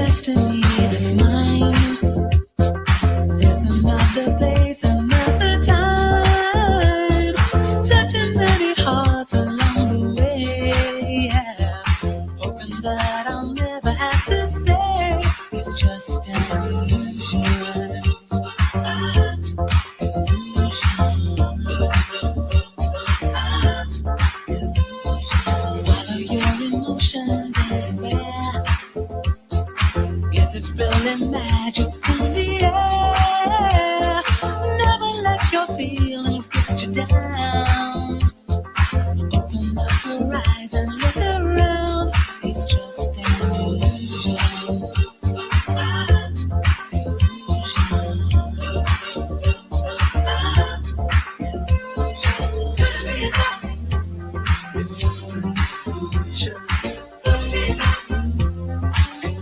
destiny that's mine. There's another place, another time. Touching many hearts along the way. Yeah. Hoping that I'll never have to say it's just an illusion. Follow your emotions everywhere. Yes, it's building magic in the air. Never let your feelings get you down. Open up your eyes and look around. It's just an illusion. It's just an illusion.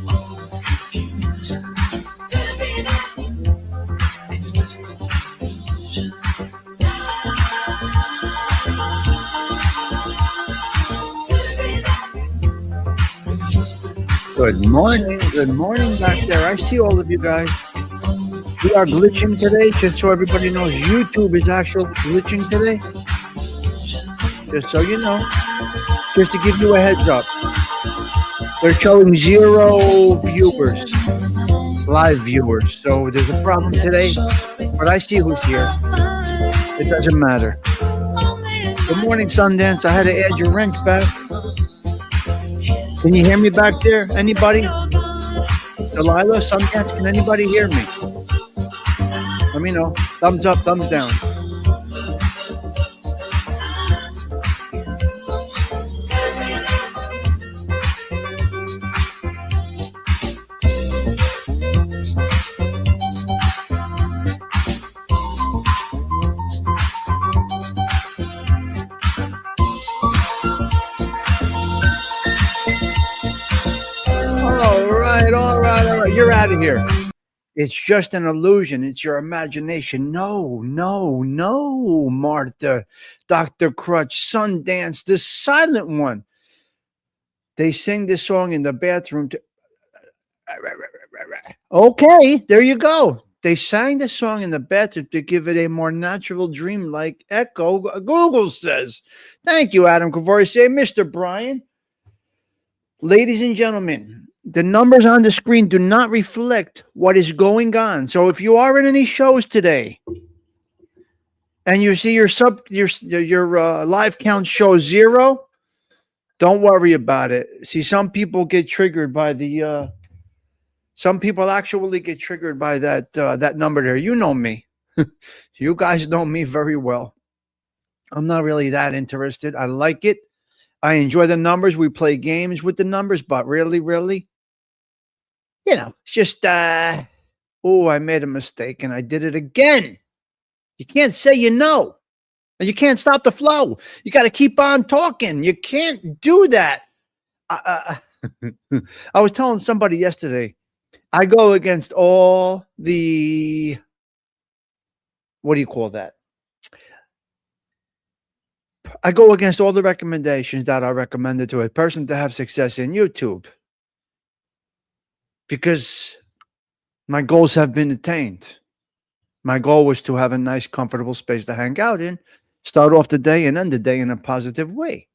Always confusion. It's just an illusion. It's just an Good morning back there. I see all of you guys. We are glitching today, just so everybody knows. YouTube is actually glitching today. Just so you know. Just to give you a heads up. They're showing 0 viewers, live viewers. So there's a problem today, but I see who's here. It doesn't matter. Good morning, Sundance. I had to add your ranks back. Can you hear me back there? Anybody? Delilah, Sundance, can anybody hear me? Let me know. Thumbs up, thumbs down. All right. You're out of here. It's just an illusion. It's your imagination. No, Martha, Dr. Crutch, Sundance, the silent one. They sing this song in the bathroom. Okay, there you go. They sang the song in the bathroom to give it a more natural, dreamlike echo. Google says. Thank you, Adam Kavorsay. Mr. Brian. Ladies and gentlemen, the numbers on the screen do not reflect what is going on. So if you are in any shows today and you see your live count shows 0, don't worry about it. See, some people get triggered by the some people actually get triggered by that number there. You know me. You guys know me very well. I'm not really that interested. I like it. I enjoy the numbers. We play games with the numbers, but really, it's just, I made a mistake and I did it again. You can't say and you can't stop the flow. You got to keep on talking. You can't do that. I was telling somebody yesterday, I go against all the, what do you call that? I go against all the recommendations that are recommended to a person to have success in YouTube. Because my goals have been attained. My goal was to have a nice, comfortable space to hang out in, start off the day and end the day in a positive way.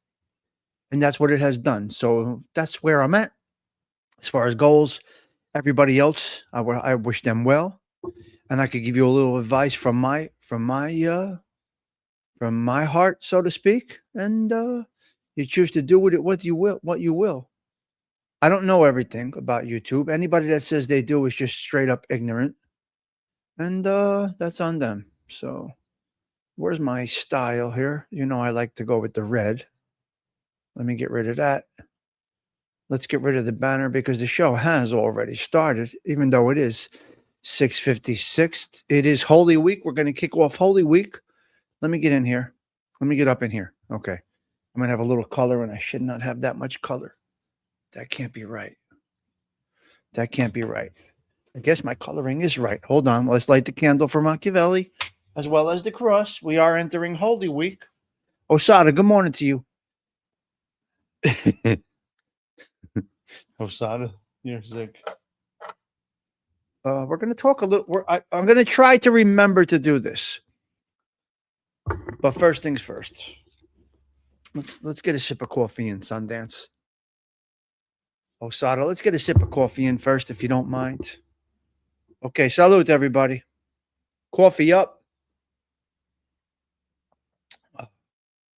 And that's what it has done. So that's where I'm at. As far as goals, everybody else, I wish them well. And I could give you a little advice from my heart, so to speak. And you choose to do with it what you will. I don't know everything about YouTube. Anybody that says they do is just straight up ignorant. And that's on them. So where's my style here? I like to go with the red. Let me get rid of that. Let's get rid of the banner because the show has already started, even though it is 6:56. It is Holy Week. We're going to kick off Holy Week. Let me get in here. Let me get up in here. Okay. I'm going to have a little color, and I should not have that much color. That can't be right. I guess my coloring is right. Hold on. Let's light the candle for Machiavelli as well as the cross. We are entering Holy Week. Osada, good morning to you. Osada, you're sick. We're going to talk a little. I'm going to try to remember to do this. But first things first. Let's get a sip of coffee in, Sundance. Osada, let's get a sip of coffee in first, if you don't mind. Okay, salute, everybody. Coffee up.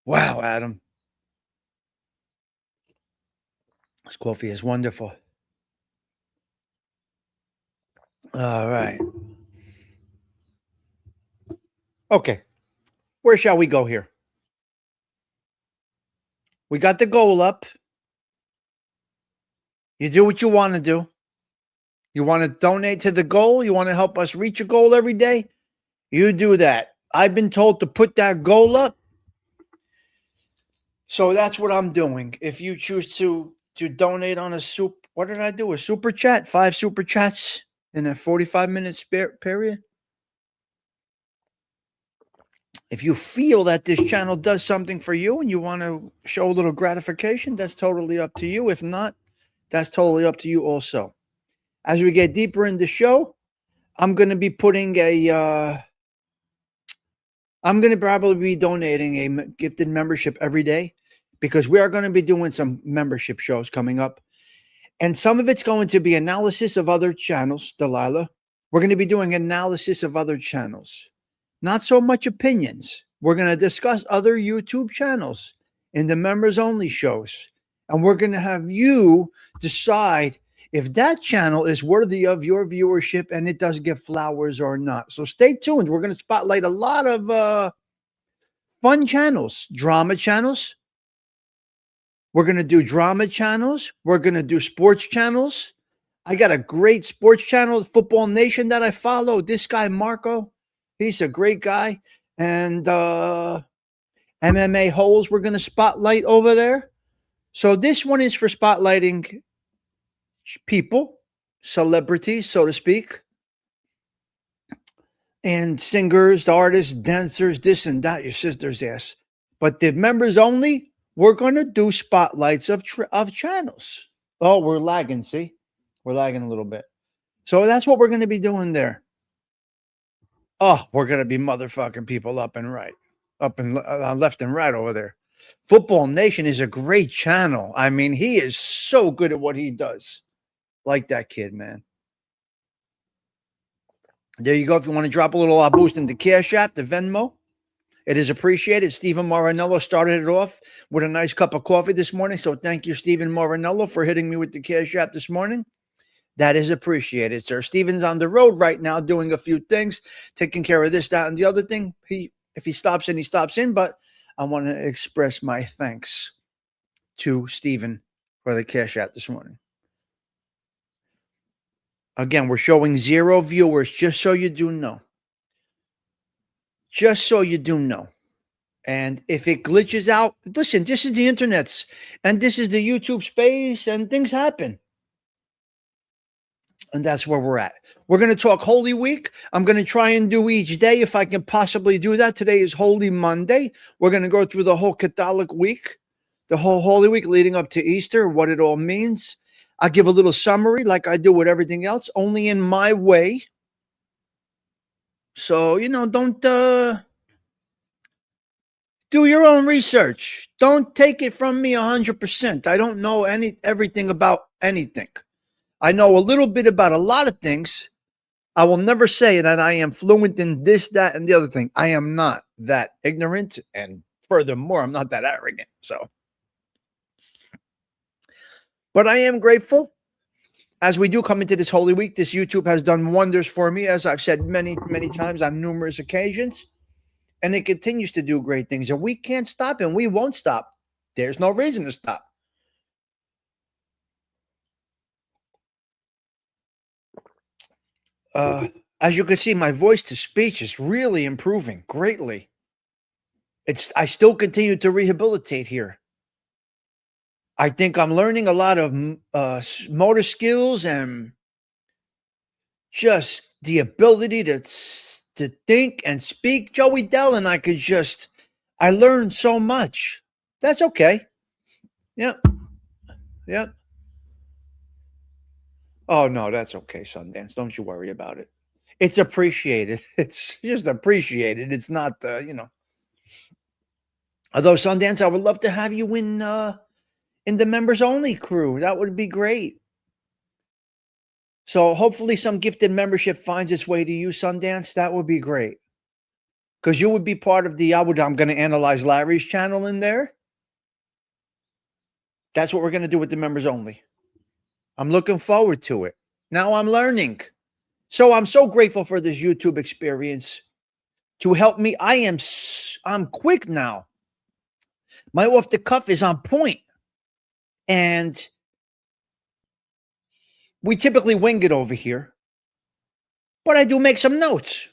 Wow, Adam. This coffee is wonderful. All right. Okay. Where shall we go here? We got the goal up. You do what you want to do. You want to donate to the goal? You want to help us reach a goal every day? You do that. I've been told to put that goal up. So that's what I'm doing. If you choose to donate on a what did I do? A super chat? 5 super chats in a 45-minute period? If you feel that this channel does something for you and you want to show a little gratification, that's totally up to you. If not, that's totally up to you also. As we get deeper in the show, I'm going to be putting I'm going to probably be donating a gifted membership every day, because we are going to be doing some membership shows coming up. And some of it's going to be analysis of other channels, Delilah. We're going to be doing analysis of other channels. Not so much opinions. We're going to discuss other YouTube channels in the members only shows. And we're going to have you decide if that channel is worthy of your viewership and it does get flowers or not. So stay tuned. We're going to spotlight a lot of fun channels, drama channels. We're going to do drama channels. We're going to do sports channels. I got a great sports channel, Football Nation, that I follow. This guy, Marco, he's a great guy. And MMA holes we're going to spotlight over there. So this one is for spotlighting people, celebrities, so to speak, and singers, artists, dancers, this and that, your sister's ass. But the members only, we're going to do spotlights of channels. Oh, we're lagging, see? We're lagging a little bit. So that's what we're going to be doing there. Oh, we're going to be motherfucking people up and right. Up and left and right over there. Football Nation is a great channel. I mean, he is so good at what he does. Like that kid, man. There you go. If you want to drop a little boost in the Cash App, the Venmo, it is appreciated. Stephen Marinello started it off with a nice cup of coffee this morning. So thank you, Stephen Marinello, for hitting me with the Cash App this morning. That is appreciated, sir. Stephen's on the road right now doing a few things, taking care of this, that, and the other thing. If he stops in, he stops in. But I want to express my thanks to Stephen for the Cash App this morning. Again, we're showing 0 viewers, just so you do know. Just so you do know. And if it glitches out, listen, this is the internets, and this is the YouTube space, and things happen. And that's where we're at. We're going to talk Holy Week. I'm going to try and do each day if I can possibly do that. Today is Holy Monday. We're going to go through the whole Catholic week, the whole Holy Week leading up to Easter, what it all means. I'll give a little summary like I do with everything else, only in my way. So, don't do your own research. Don't take it from me 100%. I don't know everything about anything. I know a little bit about a lot of things. I will never say that I am fluent in this, that, and the other thing. I am not that ignorant, and furthermore, I'm not that arrogant. So, but I am grateful. As we do come into this Holy Week, this YouTube has done wonders for me, as I've said many, many times on numerous occasions. And it continues to do great things. And we can't stop, and we won't stop. There's no reason to stop. As you can see, my voice to speech is really improving greatly. I still continue to rehabilitate here. I think I'm learning a lot of motor skills and just the ability to think and speak. Joey Dell and I learned so much. That's okay. Yep. Oh no, that's okay, Sundance. Don't you worry about it. It's appreciated. It's just appreciated. It's not, Although Sundance, I would love to have you in the members only crew. That would be great. So hopefully some gifted membership finds its way to you, Sundance. That would be great. Because you would be part of I'm going to analyze Larry's channel in there. That's what we're going to do with the members only. I'm looking forward to it. Now I'm learning. So I'm so grateful for this YouTube experience to help me. I'm quick now. My off the cuff is on point. And we typically wing it over here. But I do make some notes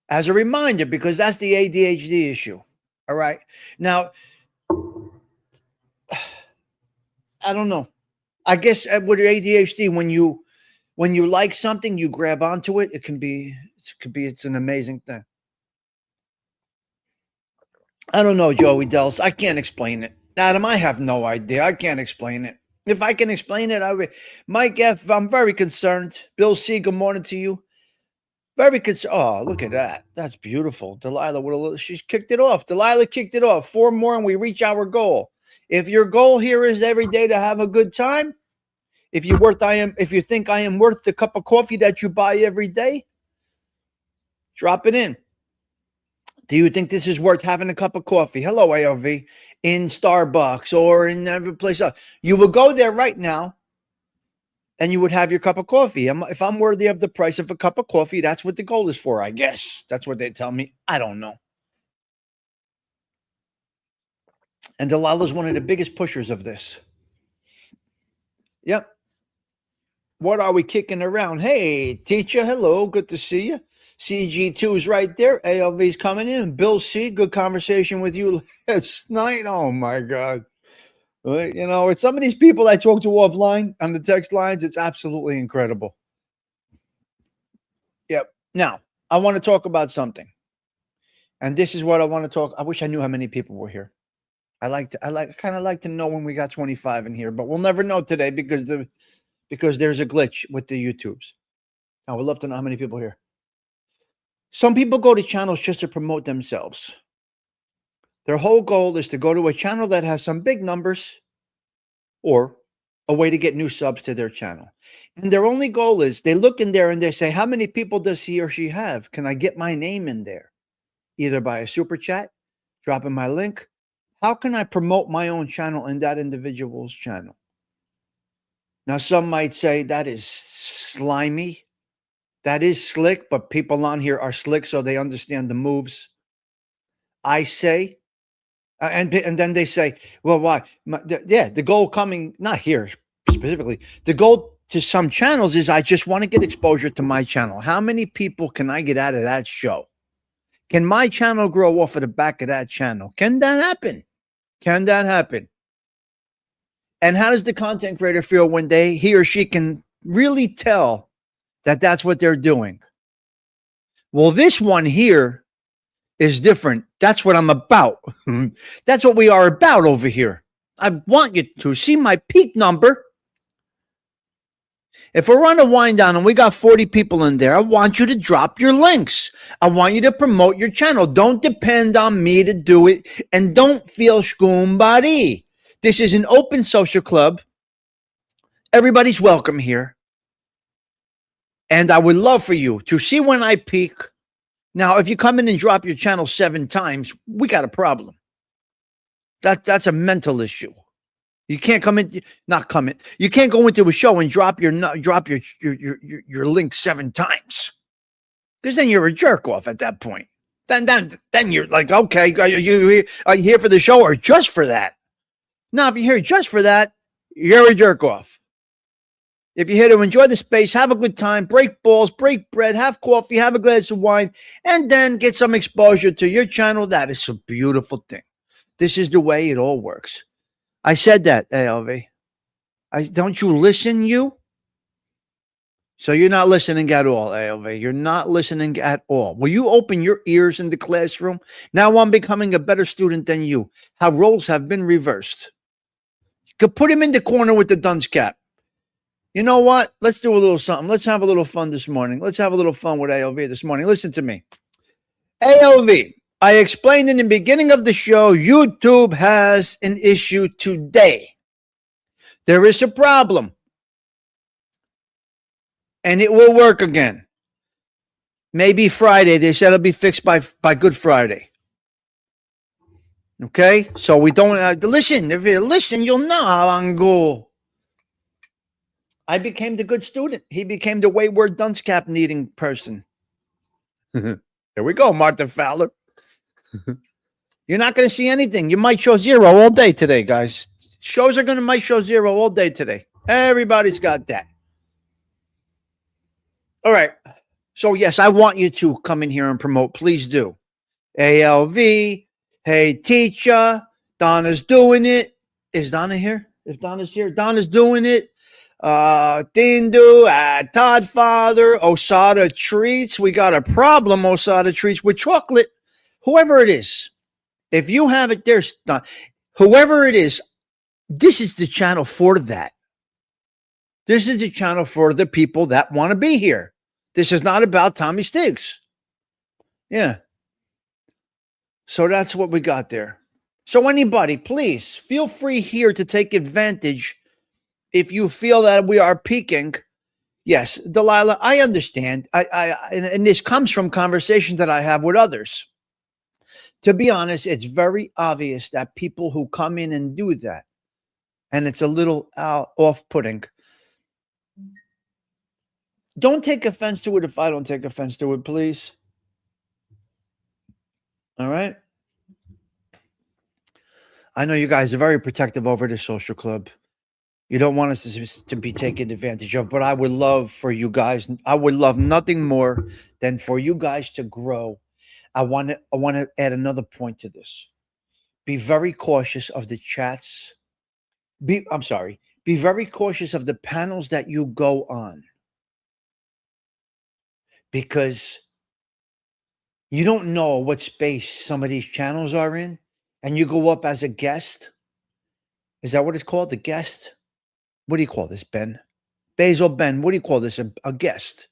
as a reminder, because that's the ADHD issue. All right. Now, I don't know. I guess with ADHD, when you like something, you grab onto it. It's an amazing thing. I don't know, Joey Dels. I can't explain it. Adam, I have no idea. I can't explain it. If I can explain it, I would. Mike F., I'm very concerned. Bill C., good morning to you. Very concerned. Oh, look at that. That's beautiful. Delilah, she's kicked it off. Delilah kicked it off. 4 more and we reach our goal. If your goal here is every day to have a good time, if you think I am worth the cup of coffee that you buy every day, drop it in. Do you think this is worth having a cup of coffee? Hello, AOV, in Starbucks or in every place else. You will go there right now and you would have your cup of coffee. If I'm worthy of the price of a cup of coffee, that's what the goal is for, I guess. That's what they tell me. I don't know. And Delilah's one of the biggest pushers of this. Yep. What are we kicking around? Hey, teacher, hello. Good to see you. CG2 is right there. ALV's coming in. Bill C., good conversation with you last night. Oh, my God. It's some of these people I talk to offline on the text lines. It's absolutely incredible. Yep. Now, I want to talk about something. And this is what I want to talk. I wish I knew how many people were here. I kind of like to know when we got 25 in here, but we'll never know today because there's a glitch with the YouTubes. I would love to know how many people are here. Some people go to channels just to promote themselves. Their whole goal is to go to a channel that has some big numbers or a way to get new subs to their channel. And their only goal is they look in there and they say, how many people does he or she have? Can I get my name in there? Either by a super chat, dropping my link. How can I promote my own channel in that individual's channel? Now, some might say that is slimy. That is slick, but people on here are slick, so they understand the moves. I say, and then they say, well, why? The goal coming, not here specifically, the goal to some channels is I just want to get exposure to my channel. How many people can I get out of that show? Can my channel grow off of the back of that channel? Can that happen? Can that happen? And how does the content creator feel when he or she can really tell that that's what they're doing? Well, this one here is different. That's what I'm about. That's what we are about over here. I want you to see my peak number. If we're on a wind down and we got 40 people in there, I want you to drop your links. I want you to promote your channel. Don't depend on me to do it. And don't feel skumbari. This is an open social club. Everybody's welcome here. And I would love for you to see when I peak. Now, if you come in and drop your channel 7 times, we got a problem. That's a mental issue. You can't You can't go into a show and drop your link 7 times, because then you're a jerk off at that point. Then you're like, okay, are you here for the show or just for that? Now, if you're here just for that, you're a jerk off. If you're here to enjoy the space, have a good time, break balls, break bread, have coffee, have a glass of wine, and then get some exposure to your channel, that is a beautiful thing. This is the way it all works. I said that, ALV. Don't you listen, you? So you're not listening at all, ALV. You're not listening at all. Will you open your ears in the classroom? Now I'm becoming a better student than you. How roles have been reversed. You could put him in the corner with the dunce cap. You know what? Let's do a little something. Let's have a little fun this morning. Let's have a little fun with ALV this morning. Listen to me. ALV, I explained in the beginning of the show, YouTube has an issue today. There is a problem. And it will work again. Maybe Friday. They said it'll be fixed by Good Friday. Okay? So we don't listen. If you listen, you'll know how I'm go. I became the good student. He became the wayward dunce cap needing person. There we go, Martha Fowler. You're not going to see anything. You might show zero all day today, guys. Shows are going to might show zero all day today. Everybody's got that. All right. So, yes, I want you to come in here and promote. Please do. ALV. Hey, teacher. Donna's doing it. Is Donna here? If Donna's here, Donna's doing it. Dindu, Todd Father, Osada Treats. We got a problem, Osada Treats, with chocolate. Whoever it is. If you have it, there's not. Whoever it is, this is the channel for that. This is the channel for the people that want to be here. This is not about Tommy Stigs. Yeah. So that's what we got there. So anybody, please feel free here to take advantage if you feel that we are peaking. Yes, Delilah, I understand. And this comes from conversations that I have with others. To be honest, it's very obvious that people who come in and do that, and it's a little off-putting. Don't take offense to it if I don't take offense to it, please. All right? I know you guys are very protective over the social club. You don't want us to be taken advantage of, but I would love for you guys, I would love nothing more than for you guys to grow. I want to add another point to this. Be very cautious of the chats. Be very cautious of the panels that you go on. Because you don't know what space some of these channels are in, and you go up as a guest. Is that what it's called? The guest? What do you call this, Ben? Basil Ben, what do you call this? A guest.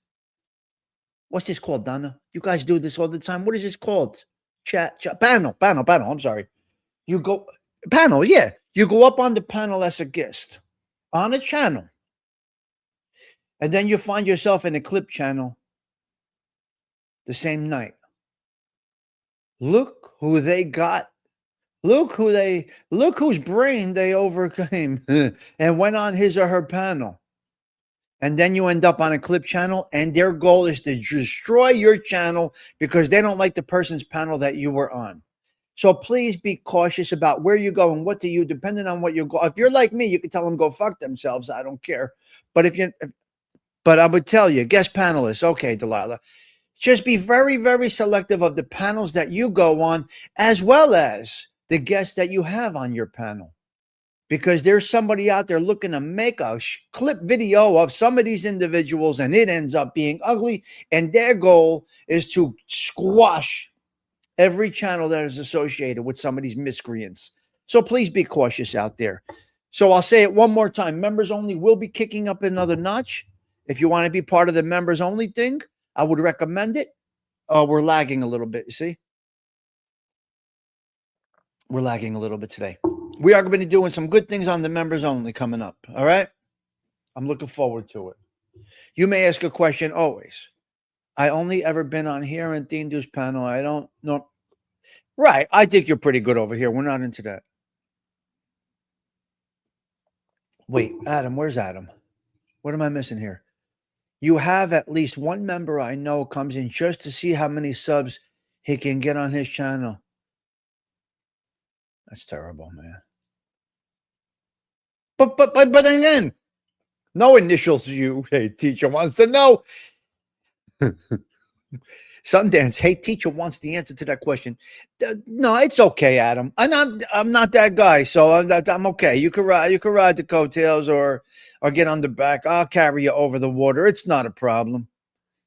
What's this called, Donna? You guys do this all the time. What is this called? Chat. Panel. I'm sorry. You go, panel, yeah. You go up on the panel as a guest on a channel. And then you find yourself in a clip channel the same night. Look who they got. Look whose brain they overcame and went on his or her panel. And then you end up on a clip channel, and their goal is to destroy your channel because they don't like the person's panel that you were on. So please be cautious about where you go and what do you, depending on what you go. If you're like me, you can tell them go fuck themselves. I don't care. But but I would tell you, guest panelists, okay, Delilah, just be very, very selective of the panels that you go on, as well as the guests that you have on your panel. Because there's somebody out there looking to make a clip video of some of these individuals, and it ends up being ugly. And their goal is to squash every channel that is associated with some of these miscreants. So please be cautious out there. So I'll say it one more time. Members only will be kicking up another notch. If you want to be part of the members only thing, I would recommend it. We're lagging a little bit, you see? We're lagging a little bit today. We are going to be doing some good things on the members only coming up. All right. I'm looking forward to it. You may ask a question always. I only ever been on here in Dindu's panel. I don't know. Right. I think you're pretty good over here. We're not into that. Wait, Adam, where's Adam? What am I missing here? You have at least one member I know comes in just to see how many subs he can get on his channel. That's terrible, man. But again, no initials. You, hey, teacher wants to know. Sundance, hey, teacher wants the answer to that question. No, it's okay, Adam. I'm not that guy, so I'm okay. You could ride the coattails or get on the back. I'll carry you over the water. It's not a problem.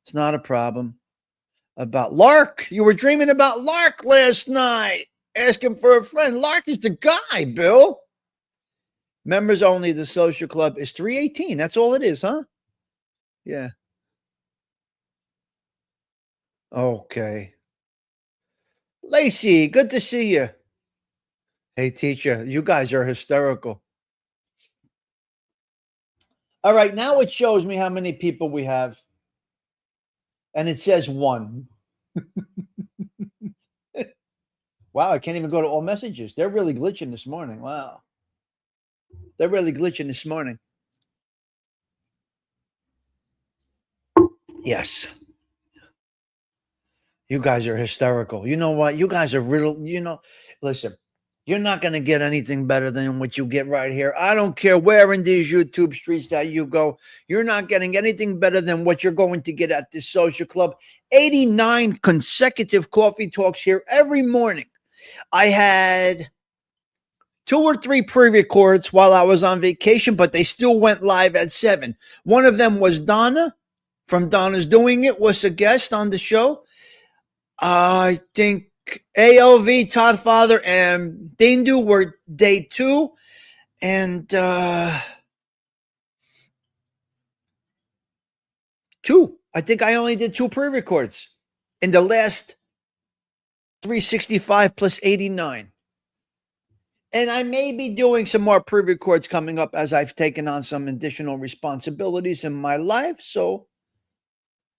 It's not a problem. About Lark, you were dreaming about Lark last night. Asking for a friend. Lark is the guy, Bill. Members only. The social club is $3.18. That's all it is, huh? Yeah. Okay. Lacey, good to see you. Hey, teacher, you guys are hysterical. All right, now it shows me how many people we have. And it says 1. Wow, I can't even go to all messages. They're really glitching this morning. Wow. They're really glitching this morning. Yes. You guys are hysterical. You know what? You guys are riddled. Listen, you're not going to get anything better than what you get right here. I don't care where in these YouTube streets that you go. You're not getting anything better than what you're going to get at this social club. 89 consecutive coffee talks here every morning. I had 2 or 3 pre-records while I was on vacation, but they still went live at 7. One of them was Donna from Donna's Doing It, was a guest on the show. I think AOV, Todd Father, and Dindu were day 2. And 2. I think I only did 2 pre-records in the last 365 plus 89. And I may be doing some more pre-records coming up as I've taken on some additional responsibilities in my life. So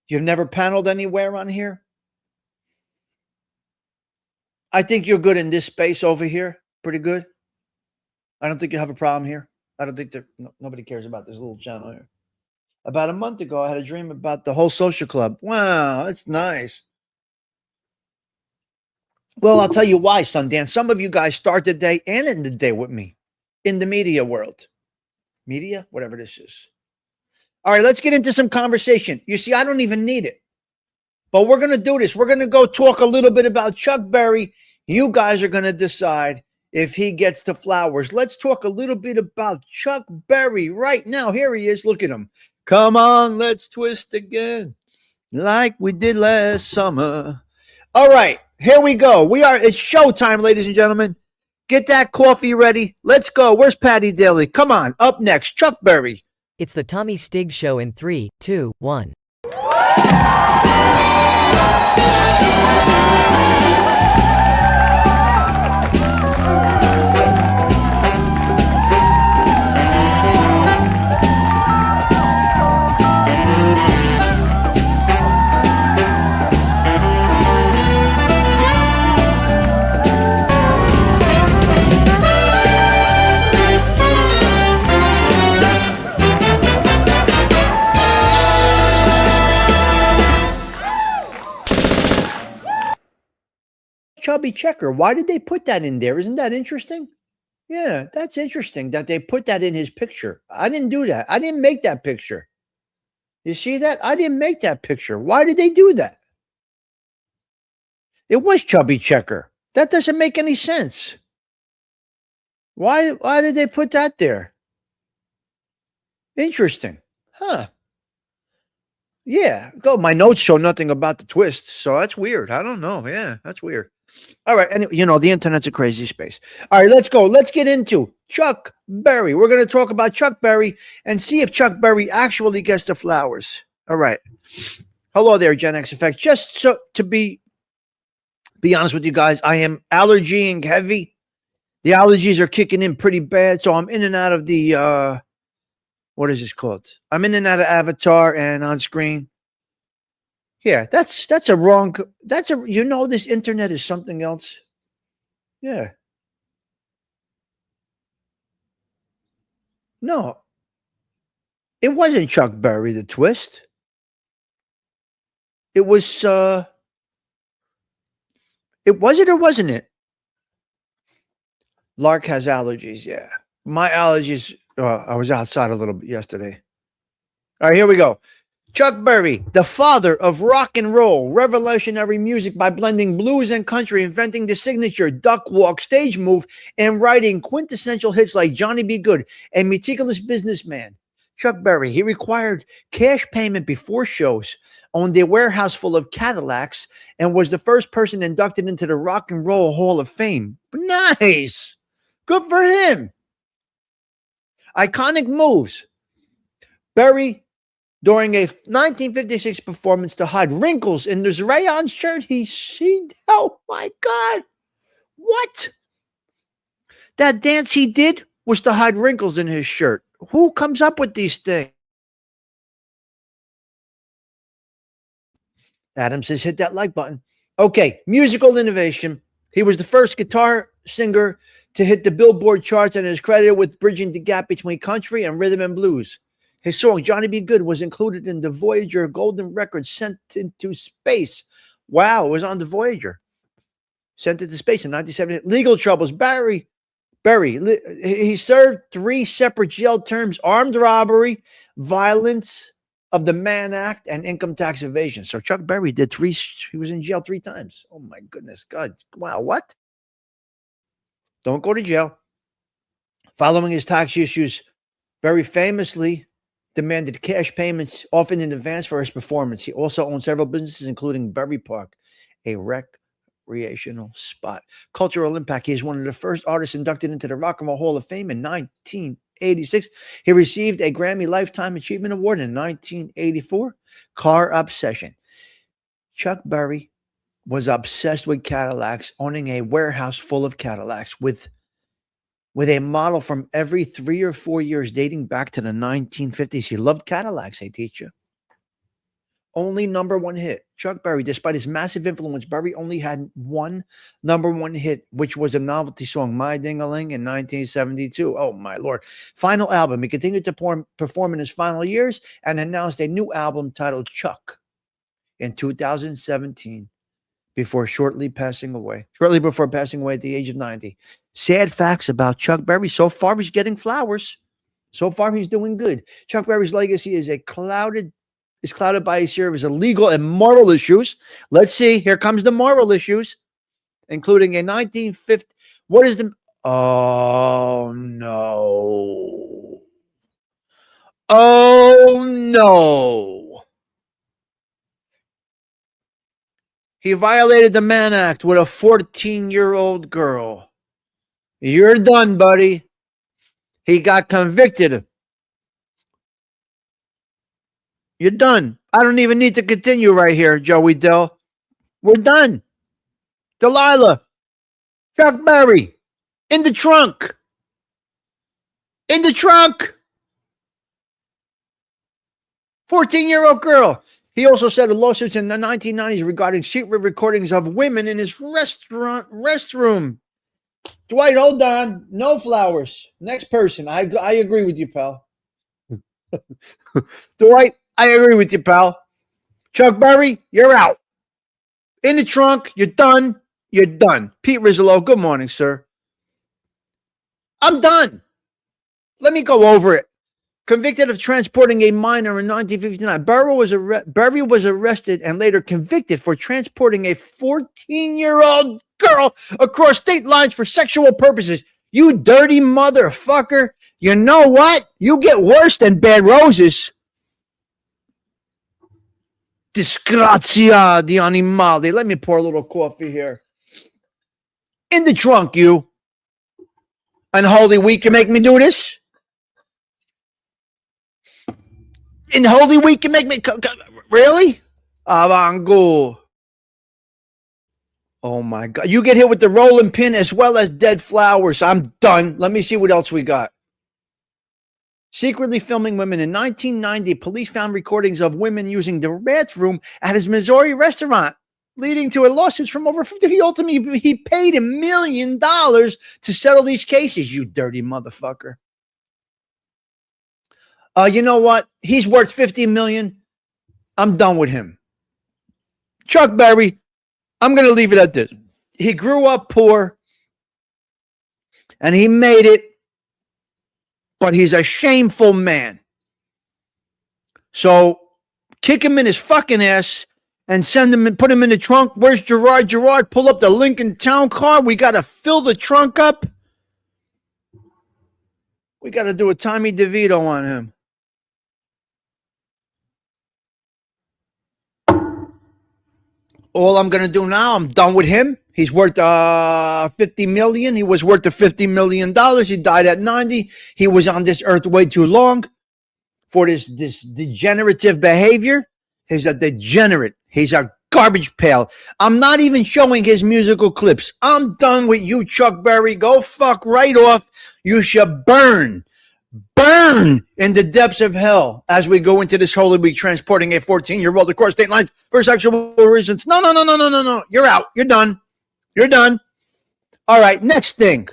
you've never paneled anywhere on here? I think you're good in this space over here. Pretty good. I don't think you have a problem here. I don't think nobody cares about this little channel here. About a month ago, I had a dream about the whole social club. Wow, that's nice. Well, I'll tell you why, Sundance. Some of you guys start the day and end the day with me in the media world. Media? Whatever this is. All right, let's get into some conversation. You see, I don't even need it. But we're going to do this. We're going to go talk a little bit about Chuck Berry. You guys are going to decide if he gets the flowers. Let's talk a little bit about Chuck Berry right now. Here he is. Look at him. Come on, let's twist again like we did last summer. All right, here we go. It's showtime, ladies and gentlemen. Get that coffee ready. Let's go. Where's Patty Daly? Come on. Up next, Chuck Berry. It's the Tommy Stigs Show in 3, 2, 1. Chubby Checker. Why did they put that in there? Isn't that interesting? Yeah, that's interesting that they put that in his picture. I didn't do that. I didn't make that picture. You see that? I didn't make that picture. Why did they do that? It was Chubby Checker. That doesn't make any sense. Why did they put that there? Interesting. Huh. Yeah. Go. My notes show nothing about the twist, so that's weird. I don't know. Yeah, that's weird. All right. Anyway, the internet's a crazy space. All right, let's go. Let's get into Chuck Berry. We're going to talk about Chuck Berry and see if Chuck Berry actually gets the flowers. All right. Hello there, Gen X Effect. Just so to be honest with you guys, I am allergying heavy. The allergies are kicking in pretty bad, so I'm in and out of the what is this called? I'm in and out of Avatar and on screen. Yeah, that's a wrong. This internet is something else. Yeah. No, it wasn't Chuck Berry, the twist. It was, it was it or wasn't it? Lark has allergies. Yeah. My allergies, I was outside a little bit yesterday. All right, here we go. Chuck Berry, the father of rock and roll, revolutionary music by blending blues and country, inventing the signature duck walk stage move, and writing quintessential hits like Johnny B. Good, a meticulous businessman. Chuck Berry, he required cash payment before shows, owned a warehouse full of Cadillacs, and was the first person inducted into the Rock and Roll Hall of Fame. Nice. Good for him. Iconic moves. Berry, during a 1956 performance to hide wrinkles in this rayon shirt, oh my God. What? That dance he did was to hide wrinkles in his shirt. Who comes up with these things? Adam says, hit that like button. Okay, musical innovation. He was the first guitar singer to hit the Billboard charts and is credited with bridging the gap between country and rhythm and blues. His song, Johnny Be Good, was included in the Voyager Golden Record Sent into Space. Wow, it was on the Voyager. Sent into space in 1970. Legal troubles. Barry, he served 3 separate jail terms: armed robbery, violence of the Mann Act, and income tax evasion. So Chuck Berry did 3, he was in jail 3 times. Oh my goodness, God. Wow, what? Don't go to jail. Following his tax issues, Berry famously demanded cash payments, often in advance, for his performance. He also owned several businesses, including Berry Park, a recreational spot. Cultural impact. He is one of the first artists inducted into the Rock and Roll Hall of Fame in 1986. He received a Grammy Lifetime Achievement Award in 1984. Car obsession. Chuck Berry was obsessed with Cadillacs, owning a warehouse full of Cadillacs with a model from every 3 or 4 years dating back to the 1950s. He loved Cadillacs, hey teacher. Only #1 hit. Chuck Berry, despite his massive influence, Berry only had 1 #1 hit, which was a novelty song, My Ding-a-Ling, in 1972. Oh, my Lord. Final album. He continued to perform in his final years and announced a new album titled Chuck in 2017 shortly before passing away at the age of 90. Sad facts about Chuck Berry. So far, he's getting flowers. So far, he's doing good. Chuck Berry's legacy is clouded by a series of legal and moral issues. Let's see. Here comes the moral issues, including a 1950. What is the? Oh no! Oh no! He violated the Mann Act with a 14-year-old girl. You're done, buddy. He got convicted. You're done. I don't even need to continue right here, Joey Dell. We're done. Delilah. Chuck Berry. In the trunk. In the trunk. 14-year-old girl. He also settled lawsuits in the 1990s regarding secret recordings of women in his restroom. Dwight, hold on. No flowers. Next person. I agree with you, pal. Dwight, I agree with you, pal. Chuck Berry, you're out. In the trunk. You're done. You're done. Pete Rizzolo, good morning, sir. I'm done. Let me go over it. Convicted of transporting a minor in 1959. Berry was arrested and later convicted for transporting a 14-year-old girl across state lines for sexual purposes. You dirty motherfucker. You know what? You get worse than bad roses. Disgrazia di animali. Let me pour a little coffee here. In the trunk, you. Unholy week, you make me do this? In Holy Week, you make me... Really? Avango. Oh, my God. You get hit with the rolling pin as well as dead flowers. I'm done. Let me see what else we got. Secretly filming women. In 1990, police found recordings of women using the bathroom at his Missouri restaurant, leading to a lawsuit from over 50. He paid $1 million to settle these cases, you dirty motherfucker. You know what? He's worth $50 million. I'm done with him. Chuck Berry, I'm going to leave it at this. He grew up poor and he made it, but he's a shameful man. So kick him in his fucking ass and send him and put him in the trunk. Where's Gerard? Gerard, pull up the Lincoln Town Car. We got to fill the trunk up. We got to do a Tommy DeVito on him. All I'm going to do now, I'm done with him. He's worth $50 million. He was worth $50 million. He died at 90. He was on this earth way too long for this degenerative behavior. He's a degenerate. He's a garbage pail. I'm not even showing his musical clips. I'm done with you, Chuck Berry. Go fuck right off. You should burn in the depths of hell as we go into this Holy Week, transporting a 14-year-old across state lines for sexual reasons. No. You're out. You're done. All right, next thing.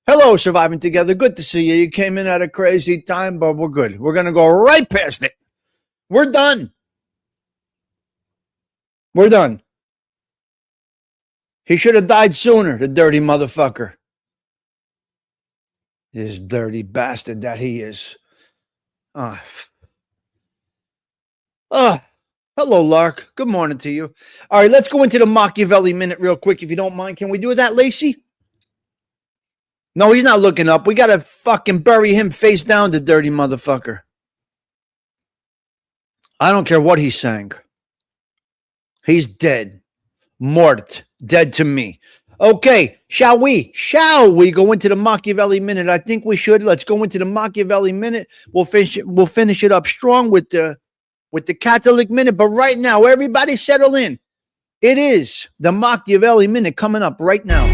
Hello, Surviving Together. Good to see you. You came in at a crazy time, but we're good. We're going to go right past it. We're done. He should have died sooner, the dirty motherfucker. This dirty bastard that he is. Hello, Lark. Good morning to you. All right, let's go into the Machiavelli minute real quick, if you don't mind. Can we do that, Lacey? No, he's not looking up. We got to fucking bury him face down, the dirty motherfucker. I don't care what he's saying. He's dead. Mort. Dead to me. Okay, shall we go into the Machiavelli minute? I think we should. Let's go into the Machiavelli minute. We'll finish it up strong with the Catholic minute. But right now, everybody settle in. It is the Machiavelli minute coming up right now.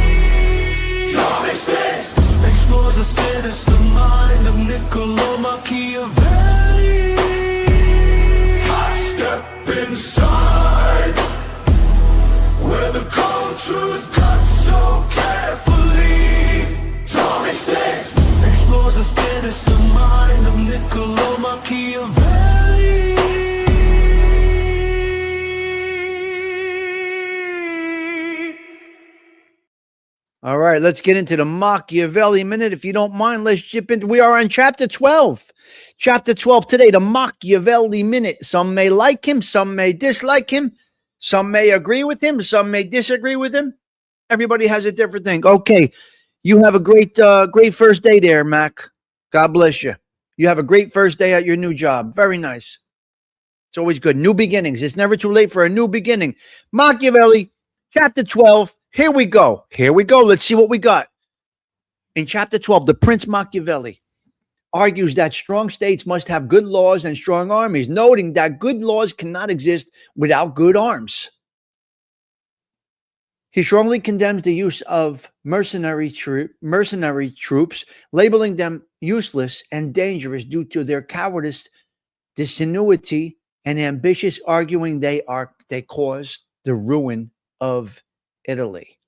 Tommy Stigs explores the sinister mind of Niccolo Machiavelli. I step inside where the cold truth cuts so carefully. Tommy Stigs explores the sinister mind of Niccolo Machiavelli. All right, let's get into the Machiavelli minute. If you don't mind, let's jump into. We are on chapter 12. Chapter 12 today, the Machiavelli minute. Some may like him, some may dislike him, some may agree with him, some may disagree with him. Everybody has a different thing. Okay, you have a great first day there, Mac. God bless you. You have a great first day at your new job. Very nice. It's always good. New beginnings. It's never too late for a new beginning. Machiavelli, chapter 12. Here we go. Let's see what we got. In chapter 12, the Prince Machiavelli argues that strong states must have good laws and strong armies, noting that good laws cannot exist without good arms. He strongly condemns the use of mercenary troops, labeling them useless and dangerous due to their cowardice, disingenuity, and ambitious, arguing they caused the ruin of Italy.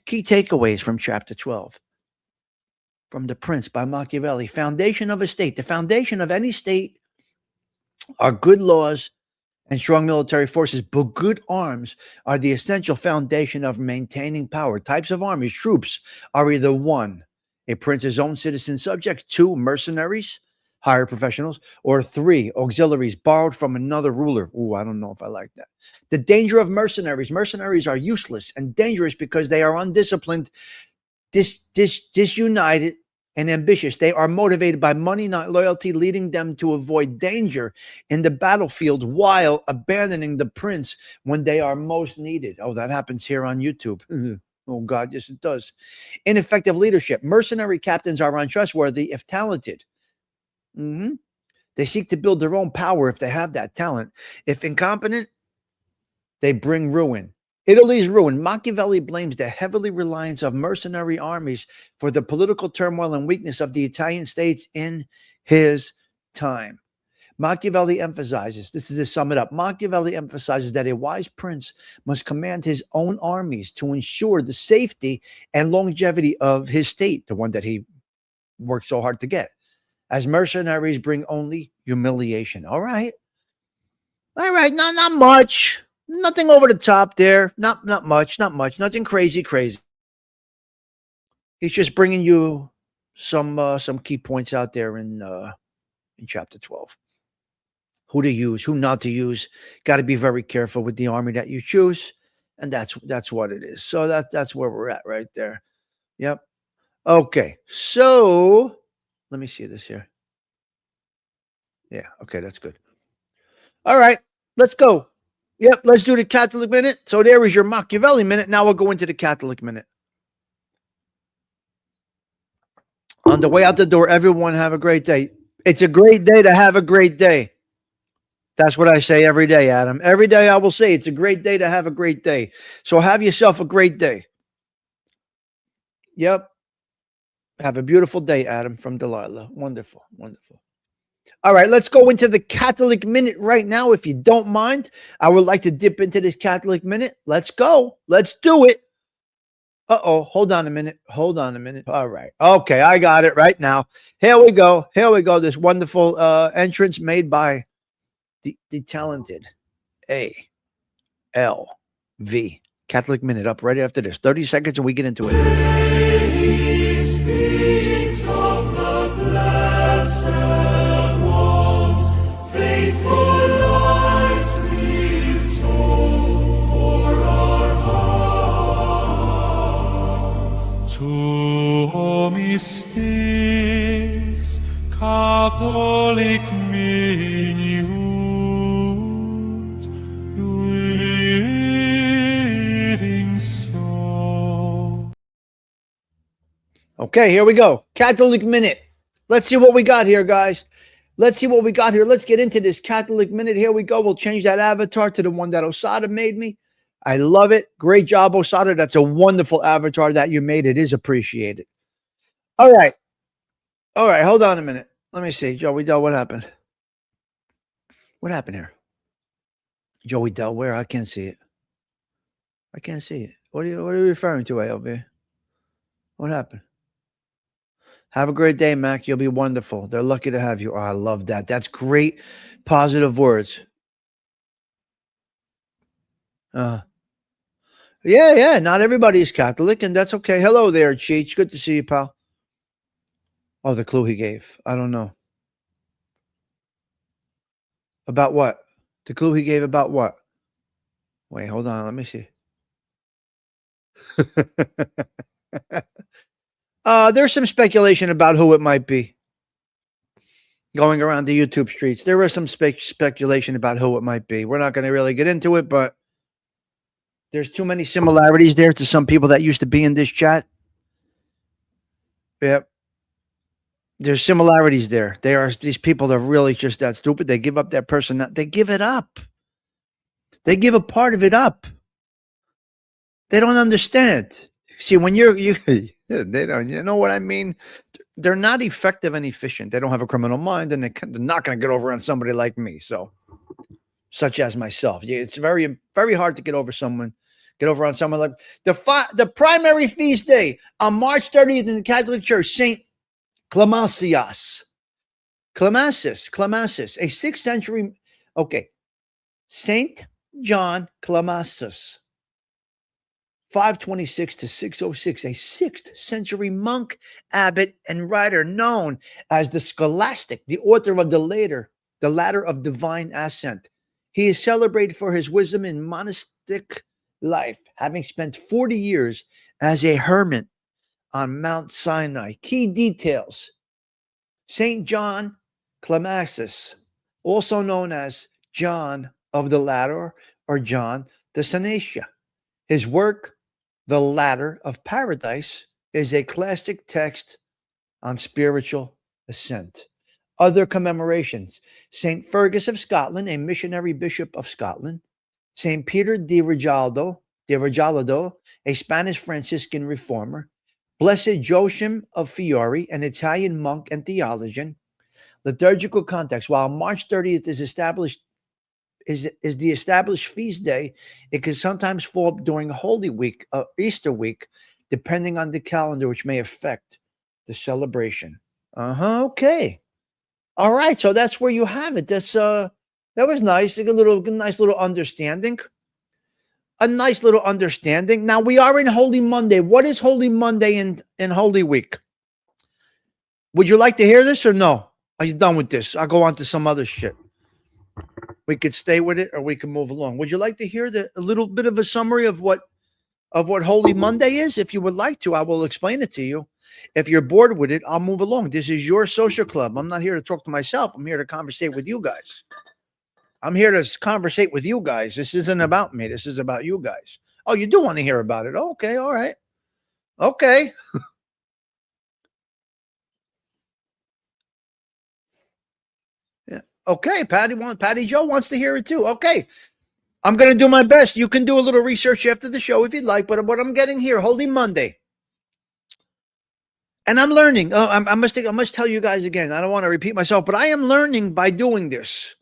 Key takeaways from chapter 12. From The Prince by Machiavelli. Foundation of a state. The foundation of any state are good laws and strong military forces, but good arms are the essential foundation of maintaining power. Types of armies, troops are either 1, a prince's own citizen subjects, 2, mercenaries, hired professionals, or 3, auxiliaries borrowed from another ruler. Ooh, I don't know if I like that. The danger of mercenaries. Mercenaries are useless and dangerous because they are undisciplined, disunited, and ambitious. They are motivated by money, not loyalty, leading them to avoid danger in the battlefield while abandoning the prince when they are most needed. Oh, that happens here on YouTube. Oh, God, yes, it does. Ineffective leadership. Mercenary captains are untrustworthy if talented. They seek to build their own power if they have that talent. If incompetent, they bring ruin. Italy's ruin. Machiavelli blames the heavy reliance of mercenary armies for the political turmoil and weakness of the Italian states in his time. Machiavelli emphasizes, this is to sum it up, Machiavelli emphasizes that a wise prince must command his own armies to ensure the safety and longevity of his state, the one that he worked so hard to get, as mercenaries bring only humiliation. All right, not much. Nothing over the top there. Not much. Nothing crazy. He's just bringing you some key points out there in chapter 12. Who to use, who not to use. Got to be very careful with the army that you choose, and that's what it is. So that's where we're at right there. Yep. Okay. So let me see this here. Yeah. Okay, that's good. All right, let's go. Yep, let's do the Catholic Minute. So there is your Machiavelli Minute. Now we'll go into the Catholic Minute. On the way out the door, everyone have a great day. It's a great day to have a great day. That's what I say every day, Adam. Every day I will say it's a great day to have a great day. So have yourself a great day. Yep. Have a beautiful day, Adam, from Delilah. Wonderful, wonderful. All right, let's go into the Catholic Minute right now. If you don't mind, I would like to dip into this Catholic Minute. Let's go. Let's do it. Uh-oh, hold on a minute. Hold on a minute. All right. Okay, I got it right now. Here we go. Here we go. This wonderful entrance made by the talented A.L.V. Catholic Minute up right after this. 30 seconds and we get into it. He speaks of the blessed ones, faithful lives we've told for our hearts. To homies Stigs, Catholic Minute, living soul. Okay, here we go. Catholic Minute. Let's see what we got here, guys. Let's see what we got here. Let's get into this Catholic Minute. Here we go. We'll change that avatar to the one that Osada made me. I love it. Great job, Osada. That's a wonderful avatar that you made. It is appreciated. All right. All right. Hold on a minute. Let me see. Joey Dell, what happened? What happened here? Joey Dell, where? I can't see it. I can't see it. What are you referring to, ALB? What happened? Have a great day, Mac. You'll be wonderful. They're lucky to have you. Oh, I love that. That's great. Positive words. Yeah. Not everybody is Catholic, and that's okay. Hello there, Cheech. Good to see you, pal. Oh, the clue he gave. I don't know. About what? The clue he gave about what? Wait, hold on. Let me see. There's some speculation about who it might be going around the YouTube streets. There is some speculation about who it might be. We're not going to really get into it, but there's too many similarities there to some people that used to be in this chat. Yep. There's similarities there. These people are really just that stupid. They give up their person. They give it up. They give a part of it up. They don't understand. See, when they don't, you know what I mean? They're not effective and efficient. They don't have a criminal mind, and they're not going to get over on somebody like me. So, such as myself, yeah, it's very, very hard to get over on someone like the primary feast day on March 30th in the Catholic Church, Saint Clemasius, a 6th century. Okay, Saint John Clemasius. 526 to 606, a 6th century monk, abbot, and writer known as the Scholastic, the author of the Ladder of Divine Ascent. He is celebrated for his wisdom in monastic life, having spent 40 years as a hermit on Mount Sinai. Key details: St. John Clemasius, also known as John of the Ladder or John de Senecia. His work, The Ladder of Paradise, is a classic text on spiritual ascent. Other commemorations: St. Fergus of Scotland, a missionary bishop of Scotland. St. Peter de Regalado, a Spanish Franciscan reformer. Blessed Joachim of Fiore, an Italian monk and theologian. Liturgical context: while March 30th is the established feast day, it can sometimes fall during Holy Week, Easter week, depending on the calendar, which may affect the celebration. Okay. All right. So that's where you have it. That was nice. Nice little understanding. A nice little understanding. Now we are in Holy Monday. What is Holy Monday in Holy Week? Would you like to hear this or no? Are you done with this? I'll go on to some other shit. We could stay with it or we can move along. Would you like to hear a little bit of a summary of what Holy Monday is? If you would like to, I will explain it to you. If you're bored with it, I'll move along. This is your social club. I'm not here to talk to myself. I'm here to conversate with you guys. I'm here to conversate with you guys. This isn't about me. This is about you guys. Oh, you do want to hear about it? Okay, all right. Okay. Yeah. Okay, Patty Joe wants to hear it too. Okay. I'm going to do my best. You can do a little research after the show if you'd like, but what I'm getting here, Holy Monday. And I'm learning. I must tell you guys again. I don't want to repeat myself, but I am learning by doing this.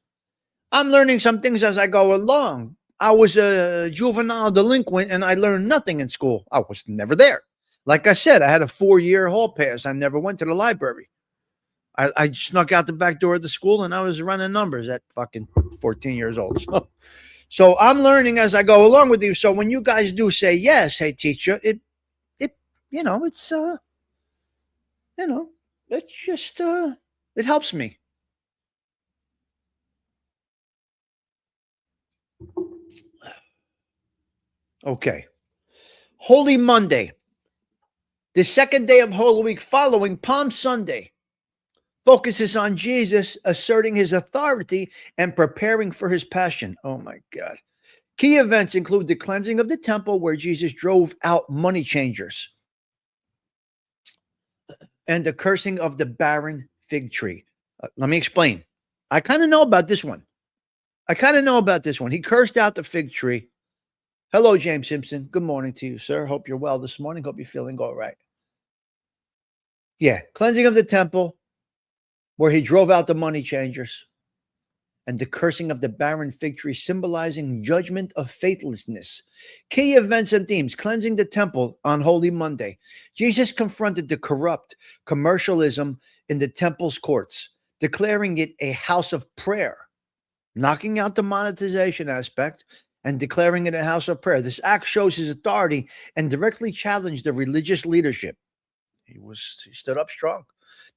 I'm learning some things as I go along. I was a juvenile delinquent and I learned nothing in school. I was never there. Like I said, I had a 4-year hall pass. I never went to the library. I snuck out the back door of the school and I was running numbers at fucking 14 years old. So I'm learning as I go along with you. So when you guys do say yes, hey teacher, it's it's just it helps me. Okay. Holy Monday, the second day of Holy Week following Palm Sunday, focuses on Jesus asserting his authority and preparing for his passion. Oh my God. Key events include the cleansing of the temple where Jesus drove out money changers and the cursing of the barren fig tree. Let me explain. I kind of know about this one. He cursed out the fig tree. Hello, James Simpson. Good morning to you, sir. Hope you're well this morning. Hope you're feeling all right. Yeah, cleansing of the temple where he drove out the money changers and the cursing of the barren fig tree, symbolizing judgment of faithlessness. Key events and themes: cleansing the temple on Holy Monday. Jesus confronted the corrupt commercialism in the temple's courts, declaring it a house of prayer, knocking out the monetization aspect and declaring it a house of prayer. This act shows his authority and directly challenged the religious leadership. He stood up strong.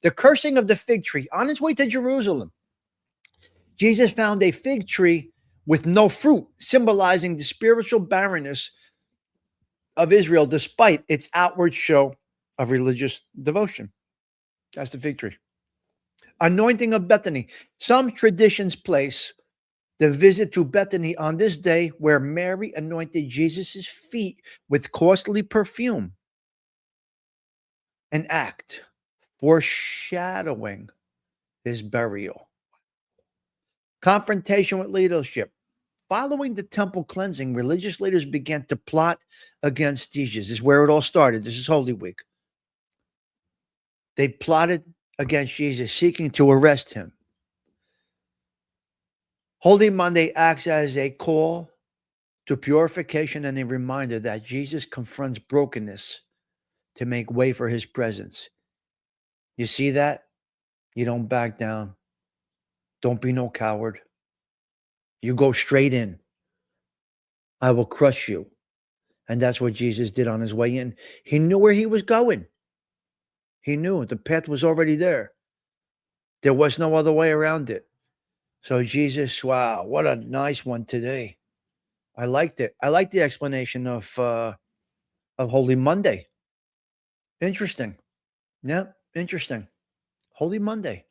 The cursing of the fig tree. On his way to Jerusalem, Jesus found a fig tree with no fruit, symbolizing the spiritual barrenness of Israel despite its outward show of religious devotion. That's the fig tree. Anointing of Bethany. Some traditions place the visit to Bethany on this day where Mary anointed Jesus' feet with costly perfume, an act foreshadowing his burial. Confrontation with leadership. Following the temple cleansing, religious leaders began to plot against Jesus. This is where it all started. This is Holy Week. They plotted against Jesus, seeking to arrest him. Holy Monday acts as a call to purification and a reminder that Jesus confronts brokenness to make way for his presence. You see that? You don't back down. Don't be no coward. You go straight in. I will crush you. And that's what Jesus did on his way in. He knew where he was going. He knew the path was already there. There was no other way around it. So Jesus, wow, what a nice one today. I liked it. I like the explanation of Holy Monday. Interesting. Yeah, interesting. Holy Monday.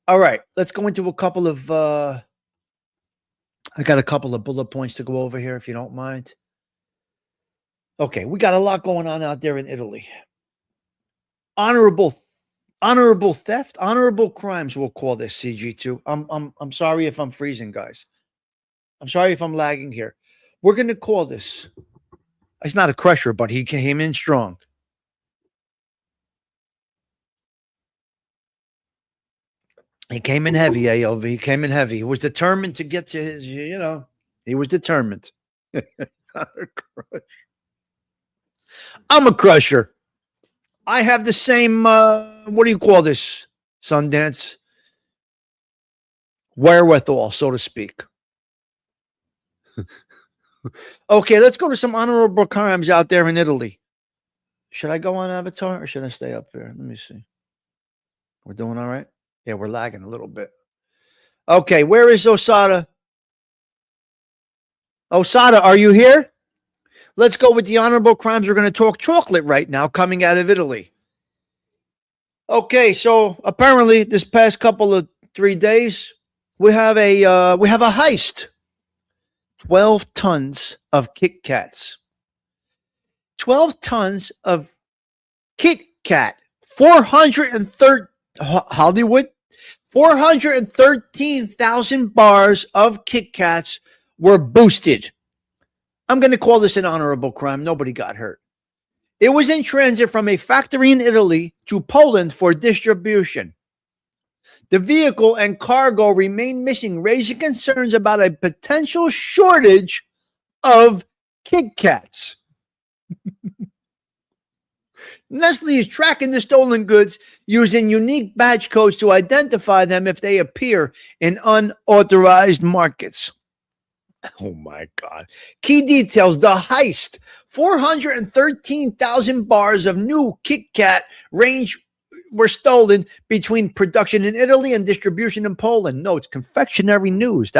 All right, let's go into a couple of I got a couple of bullet points to go over here if you don't mind. Okay, we got a lot going on out there in Italy. Honorable theft, honorable crimes, we'll call this CG2. I'm sorry if I'm freezing, guys. I'm sorry if I'm lagging here. We're going to call this. It's not a crusher, but he came in strong. He came in heavy, AOV. He came in heavy. He was determined to get to his, he was determined. I'm a crusher. I have the same, what do you call this, Sundance? Wherewithal, so to speak. Okay, let's go to some honorable crimes out there in Italy. Should I go on Avatar or should I stay up here? Let me see. We're doing all right? Yeah, we're lagging a little bit. Okay, where is Osada? Osada, are you here? Let's go with the honorable crimes. We're going to talk chocolate right now coming out of Italy. Okay, so apparently this past couple of 3 days, We have a heist. 12 tons of Kit Kats. 12 tons of Kit Kat. 430 Hollywood. 413,000 bars of Kit Kats were boosted. I'm going to call this an honorable crime. Nobody got hurt. It was in transit from a factory in Italy to Poland for distribution. The vehicle and cargo remain missing, raising concerns about a potential shortage of Kit Kats. Nestle is tracking the stolen goods using unique badge codes to identify them if they appear in unauthorized markets. Oh my God. Key details: the heist. 413,000 bars of new Kit Kat range were stolen between production in Italy and distribution in Poland. No, it's confectionery news.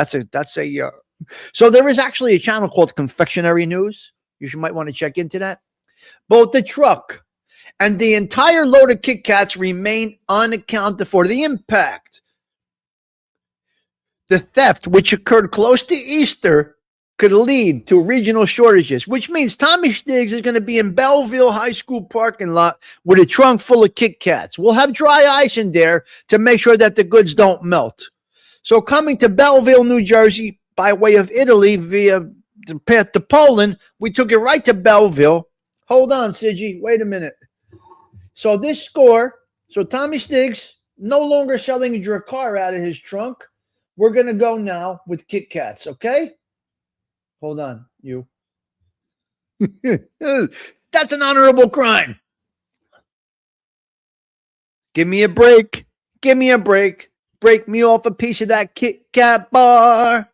So there is actually a channel called Confectionery News. You might want to check into that. Both the truck and the entire load of Kit Kats remain unaccounted for. The impact. The theft, which occurred close to Easter, could lead to regional shortages, which means Tommy Stigs is going to be in Belleville High School parking lot with a trunk full of Kit Kats. We'll have dry ice in there to make sure that the goods don't melt. So coming to Belleville, New Jersey, by way of Italy via the path to Poland, we took it right to Belleville. Hold on, Siggy. Wait a minute. So this score, so Tommy Stigs no longer selling Drakkar out of his trunk. We're going to go now with Kit Kats, okay? Hold on, you. That's an honorable crime. Give me a break. Give me a break. Break me off a piece of that Kit Kat bar.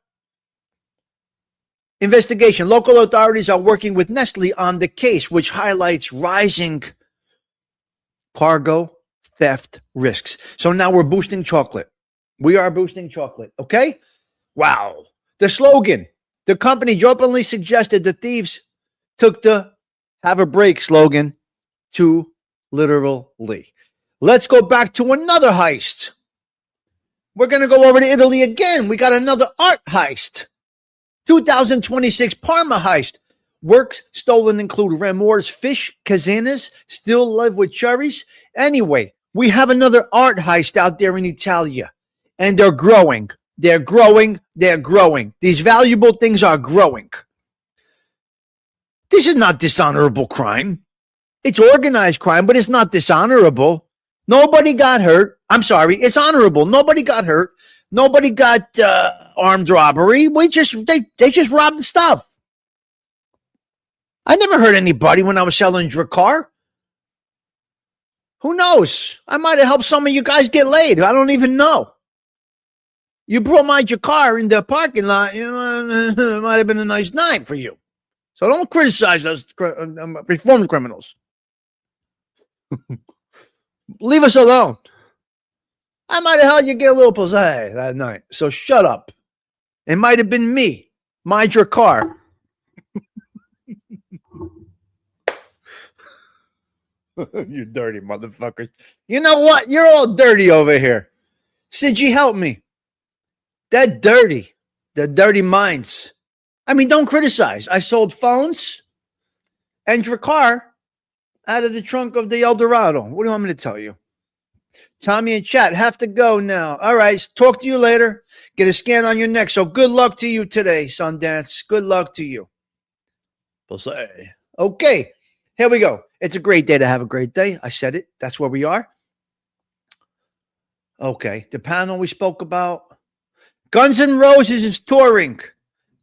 Investigation. Local authorities are working with Nestle on the case, which highlights rising cargo theft risks. So now we're boosting chocolate. We are boosting chocolate, okay? Wow. The slogan. The company jokingly suggested the thieves took the have a break slogan too literally. Let's go back to another heist. We're going to go over to Italy again. We got another art heist. 2026 Parma heist. Works stolen include Ramore's fish cazanas, still live with cherries. Anyway, we have another art heist out there in Italia, and they're growing. They're growing. They're growing. These valuable things are growing. This is not dishonorable crime. It's organized crime, but it's not dishonorable. Nobody got hurt. I'm sorry. It's honorable. Nobody got hurt. Nobody got armed robbery. They just robbed the stuff. I never hurt anybody when I was selling Drakkar. Who knows? I might have helped some of you guys get laid. I don't even know. You brought my Drakkar in the parking lot. You know, it might have been a nice night for you. So don't criticize us reformed criminals. Leave us alone. I might have helped you get a little pussy that night. So shut up. It might have been me, my Drakkar. You dirty motherfuckers. You know what? You're all dirty over here. Siggy, help me. They're dirty. They're dirty minds. I mean, don't criticize. I sold phones and Drakkar out of the trunk of the Eldorado. What do you want me to tell you? Tommy and chat have to go now. All right. Talk to you later. Get a scan on your neck. So good luck to you today, Sundance. Good luck to you. Okay. Here we go. It's a great day to have a great day. I said it. That's where we are. Okay. The panel we spoke about. Guns N' Roses is touring.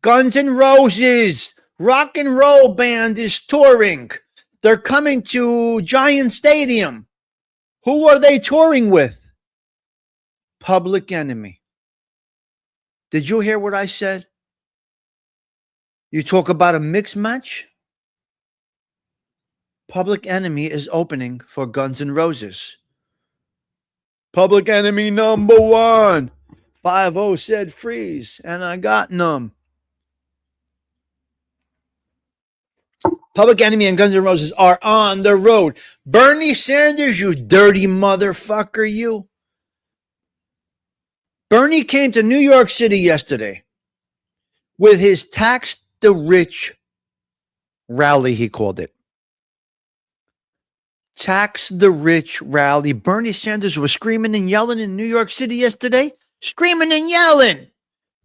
Guns N' Roses rock and roll band is touring. They're coming to Giant Stadium. Who are they touring with? Public Enemy. Did you hear what I said? You talk about a mixed match? Public Enemy is opening for Guns N' Roses. Public Enemy number one. 5-0 said freeze, and I got numb. Public Enemy and Guns N' Roses are on the road. Bernie Sanders, you dirty motherfucker, you. Bernie came to New York City yesterday with his Tax the Rich rally, he called it. Tax the Rich rally. Bernie Sanders was screaming and yelling in New York City yesterday. Screaming and yelling.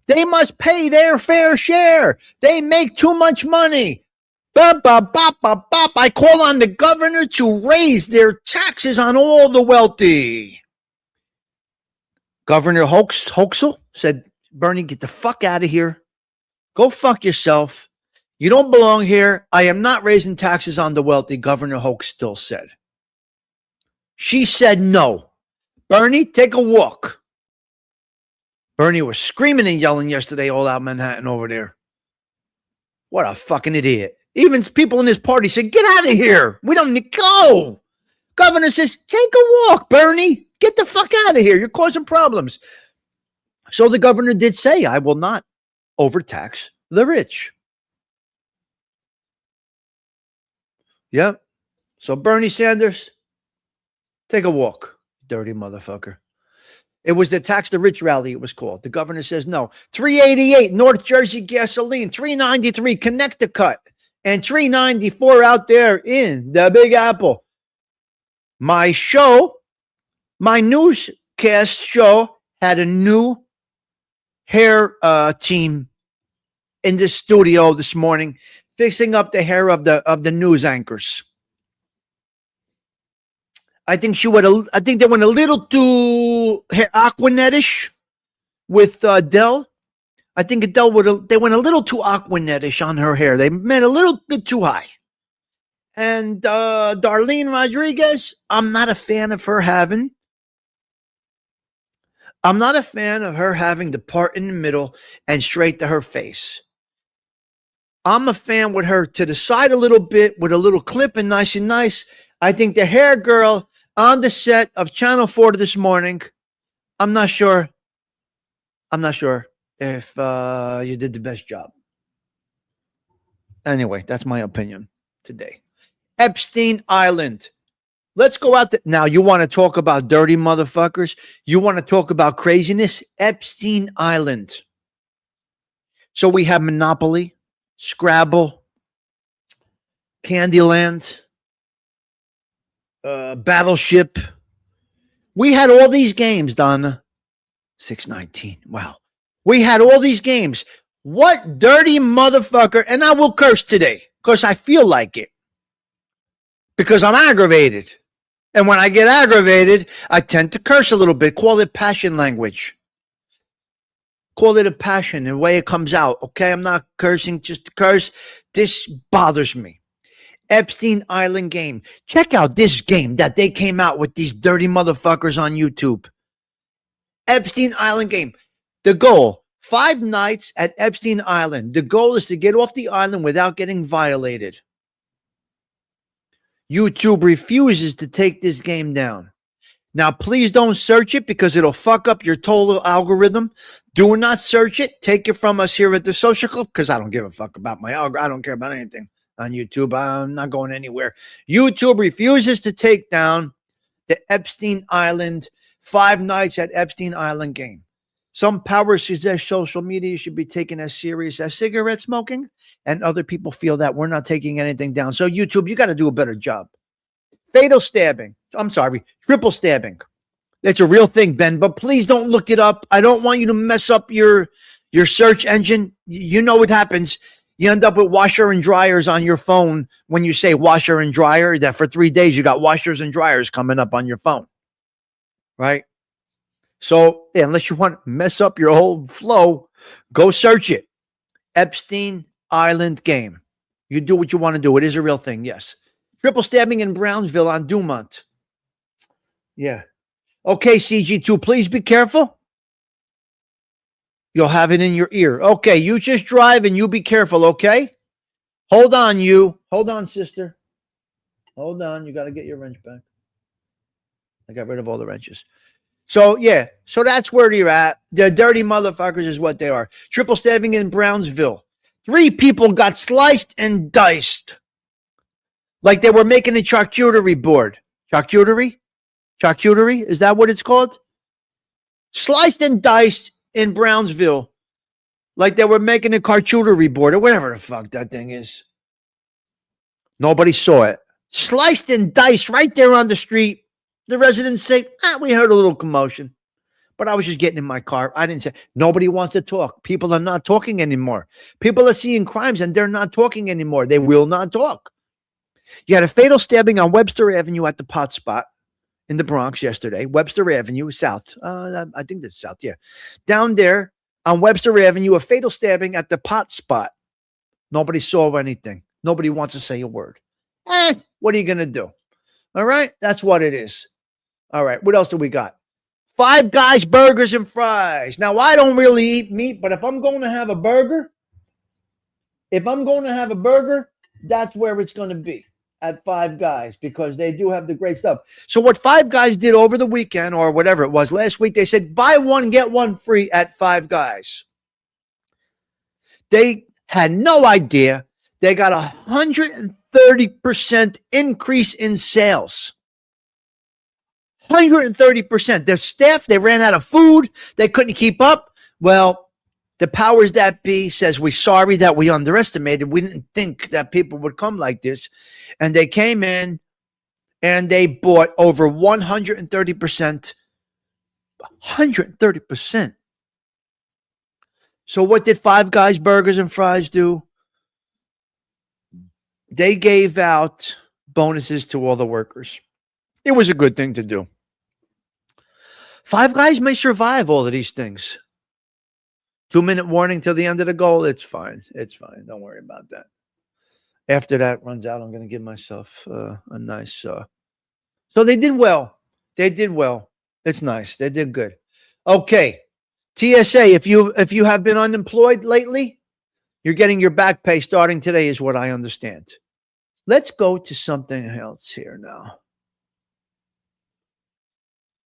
They must pay their fair share. They make too much money. Bop, bop, bop, bop, bop. I call on the governor to raise their taxes on all the wealthy. Governor Hochul said, Bernie, get the fuck out of here. Go fuck yourself. You don't belong here. I am not raising taxes on the wealthy, Governor Hochul still said. She said no. Bernie, take a walk. Bernie was screaming and yelling yesterday all out Manhattan over there. What a fucking idiot. Even people in his party said, get out of here. We don't need to go. Governor says, take a walk, Bernie. Get the fuck out of here. You're causing problems. So the governor did say, I will not overtax the rich. Yep. So Bernie Sanders, take a walk, dirty motherfucker. It was the Tax the Rich rally, it was called. The governor says no. $3.88 North Jersey gasoline, $3.93 Connecticut, and $3.94 out there in the Big Apple. My show, my newscast show, had a new hair team in the studio this morning, fixing up the hair of the news anchors. I think they went a little too Aquanetish with Dell. I think they went a little too Aquanetish on her hair. They went a little bit too high. And Darlene Rodriguez, I'm not a fan of her having the part in the middle and straight to her face. I'm a fan with her to the side a little bit with a little clip and nice and nice. I think the hair girl on the set of Channel 4 this morning, I'm not sure if you did the best job. Anyway, that's my opinion today. Epstein Island. Let's go out there. Now, you want to talk about dirty motherfuckers? You want to talk about craziness? Epstein Island. So we have Monopoly, Scrabble, Candyland, Battleship. We had all these games, Donna. 619. Wow. We had all these games. What dirty motherfucker, and I will curse today because I feel like it. Because I'm aggravated. And when I get aggravated, I tend to curse a little bit. Call it passion language. Call it a passion, the way it comes out. Okay, I'm not cursing just to curse. This bothers me. Epstein Island game. Check out this game that they came out with, these dirty motherfuckers on YouTube. Epstein Island game. The goal, 5 nights at Epstein Island. The goal is to get off the island without getting violated. YouTube refuses to take this game down. Now, please don't search it because it'll fuck up your total algorithm. Do not search it. Take it from us here at the Social Club because I don't give a fuck about my algorithm. I don't care about anything on YouTube. I'm not going anywhere. YouTube refuses to take down the Epstein Island 5 nights at Epstein Island game. Some powers suggest social media should be taken as serious as cigarette smoking, and other people feel that we're not taking anything down. So YouTube, you got to do a better job. Fatal stabbing. I'm sorry, triple stabbing. It's a real thing, Ben, but please don't look it up. I don't want you to mess up your search engine. You know what happens. You end up with washer and dryers on your phone when you say washer and dryer, that for 3 days you got washers and dryers coming up on your phone. Right? So, yeah, unless you want to mess up your whole flow, go search it. Epstein Island game. You do what you want to do. It is a real thing, yes. Triple stabbing in Brownsville on Dumont. Yeah. Okay, CG2, please be careful. You'll have it in your ear. Okay, you just drive and you be careful, okay? Hold on, you. Hold on, sister. Hold on. You got to get your wrench back. I got rid of all the wrenches. So, yeah. So that's where you're at. The dirty motherfuckers is what they are. Triple stabbing in Brownsville. 3 people got sliced and diced. Like they were making a charcuterie board. Charcuterie? Charcuterie? Is that what it's called? Sliced and diced in Brownsville like they were making a charcuterie board or whatever the fuck that thing is. Nobody saw it. Sliced and diced right there on the street. The residents say, we heard a little commotion. But I was just getting in my car. I didn't say, nobody wants to talk. People are not talking anymore. People are seeing crimes and they're not talking anymore. They will not talk. You had a fatal stabbing on Webster Avenue at the Pot Spot in the Bronx yesterday. Webster Avenue, South. I think that's South, yeah. Down there on Webster Avenue, a fatal stabbing at the Pot Spot. Nobody saw anything. Nobody wants to say a word. What are you going to do? All right? That's what it is. All right. What else do we got? Five Guys burgers and fries. Now, I don't really eat meat, but if I'm going to have a burger, that's where it's going to be, at Five Guys, because they do have the great stuff. So what Five Guys did over the weekend, or whatever it was, last week, they said, buy one, get one free at Five Guys. They had no idea. They got 130% increase in sales. 130%. Their staff, they ran out of food. They couldn't keep up. Well, the powers that be says, we're sorry that we underestimated. We didn't think that people would come like this. And they came in and they bought over 130%. 130%. So what did Five Guys burgers and fries do? They gave out bonuses to all the workers. It was a good thing to do. Five Guys may survive all of these things. 2-minute warning till the end of the goal. It's fine. It's fine. Don't worry about that. After that runs out, I'm going to give myself a nice. So they did well. They did well. It's nice. They did good. Okay. TSA, if you have been unemployed lately, you're getting your back pay starting today, is what I understand. Let's go to something else here now.